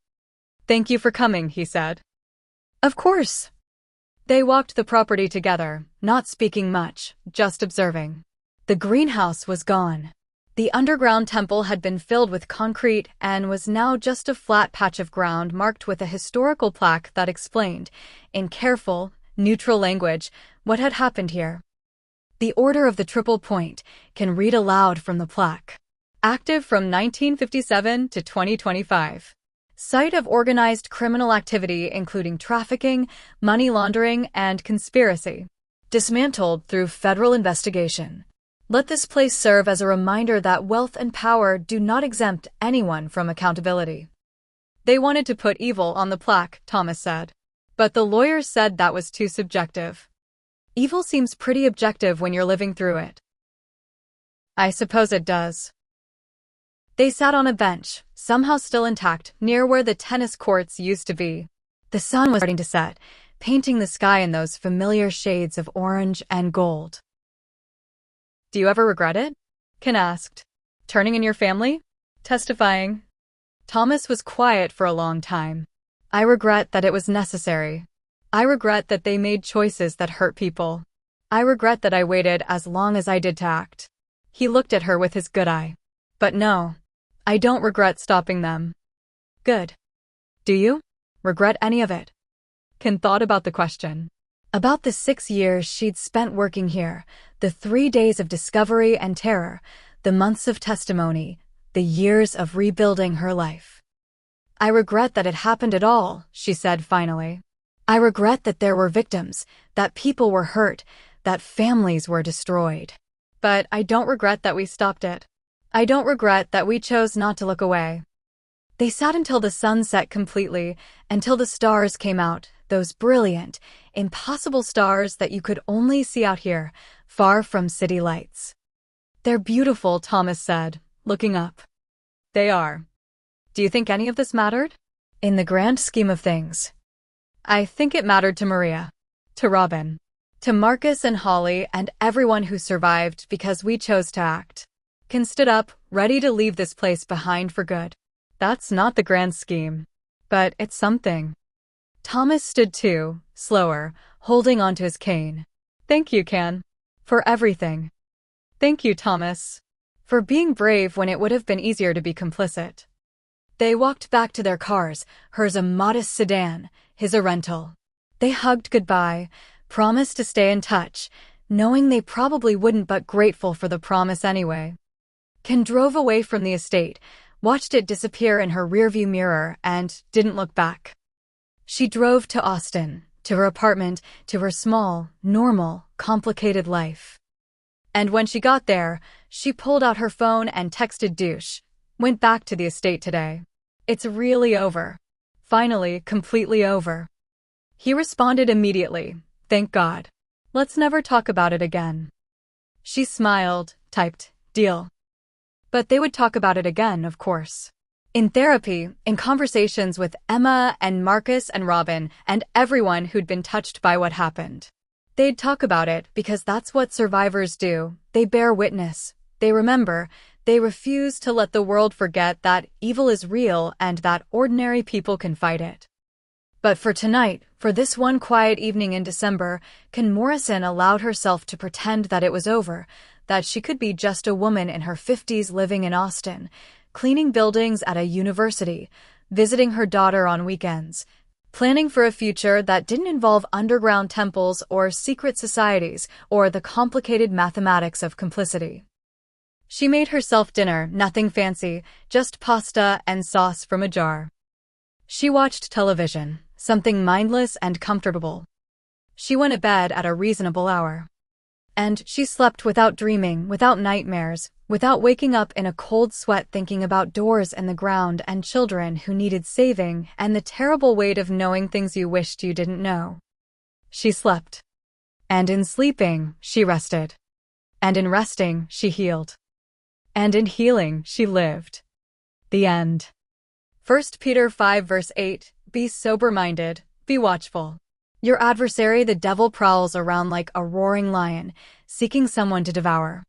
[SPEAKER 1] "Thank you for coming," he said. "Of course." They walked the property together, not speaking much, just observing. The greenhouse was gone. The underground temple had been filled with concrete and was now just a flat patch of ground marked with a historical plaque that explained, in careful, neutral language, what had happened here. The Order of the Triple Point can read aloud from the plaque. Active from 1957 to 2025. Site of organized criminal activity including trafficking, money laundering, and conspiracy. Dismantled through federal investigation. Let this place serve as a reminder that wealth and power do not exempt anyone from accountability. They wanted to put evil on the plaque, Thomas said. But the lawyers said that was too subjective. Evil seems pretty objective when you're living through it. I suppose it does. They sat on a bench, somehow still intact, near where the tennis courts used to be. The sun was starting to set, painting the sky in those familiar shades of orange and gold. "Do you ever regret it?" Ken asked. "Turning in your family? Testifying?" Thomas was quiet for a long time. "I regret that it was necessary. I regret that they made choices that hurt people. I regret that I waited as long as I did to act." He looked at her with his good eye. "But no. I don't regret stopping them." "Good. Do you regret any of it?" Ken thought about the question. About the 6 years she'd spent working here, the 3 days of discovery and terror, the months of testimony, the years of rebuilding her life. "I regret that it happened at all," she said finally. "I regret that there were victims, that people were hurt, that families were destroyed. But I don't regret that we stopped it. I don't regret that we chose not to look away." They sat until the sun set completely, until the stars came out, those brilliant, impossible stars that you could only see out here, far from city lights. "They're beautiful," Thomas said, looking up. "They are. Do you think any of this mattered?" "In the grand scheme of things. I think it mattered to Maria, to Robin, to Marcus and Holly and everyone who survived because we chose to act." Ken stood up, ready to leave this place behind for good. "That's not the grand scheme. But it's something." Thomas stood too, slower, holding onto his cane. "Thank you, Ken. For everything. Thank you, Thomas. For being brave when it would have been easier to be complicit." They walked back to their cars, hers a modest sedan, his a rental. They hugged goodbye, promised to stay in touch, knowing they probably wouldn't but grateful for the promise anyway. Ken drove away from the estate, watched it disappear in her rearview mirror, and didn't look back. She drove to Austin, to her apartment, to her small, normal, complicated life. And when she got there, she pulled out her phone and texted Douche. "Went back to the estate today. It's really over. Finally, completely over." He responded immediately, "Thank God. Let's never talk about it again." She smiled, typed, "Deal." But they would talk about it again, of course. In therapy, in conversations with Emma and Marcus and Robin and everyone who'd been touched by what happened. They'd talk about it because that's what survivors do. They bear witness. They remember. They refuse to let the world forget that evil is real and that ordinary people can fight it. But for tonight, for this one quiet evening in December, Morrison allowed herself to pretend that it was over, that she could be just a woman in her 50s living in Austin, cleaning buildings at a university, visiting her daughter on weekends, planning for a future that didn't involve underground temples or secret societies or the complicated mathematics of complicity. She made herself dinner, nothing fancy, just pasta and sauce from a jar. She watched television, something mindless and comfortable. She went to bed at a reasonable hour. And she slept without dreaming, without nightmares, without waking up in a cold sweat thinking about doors and the ground and children who needed saving and the terrible weight of knowing things you wished you didn't know. She slept. And in sleeping, she rested. And in resting, she healed. And in healing, she lived. The end. 1 Peter 5 verse 8, Be sober-minded, be watchful. Your adversary the devil prowls around like a roaring lion, seeking someone to devour.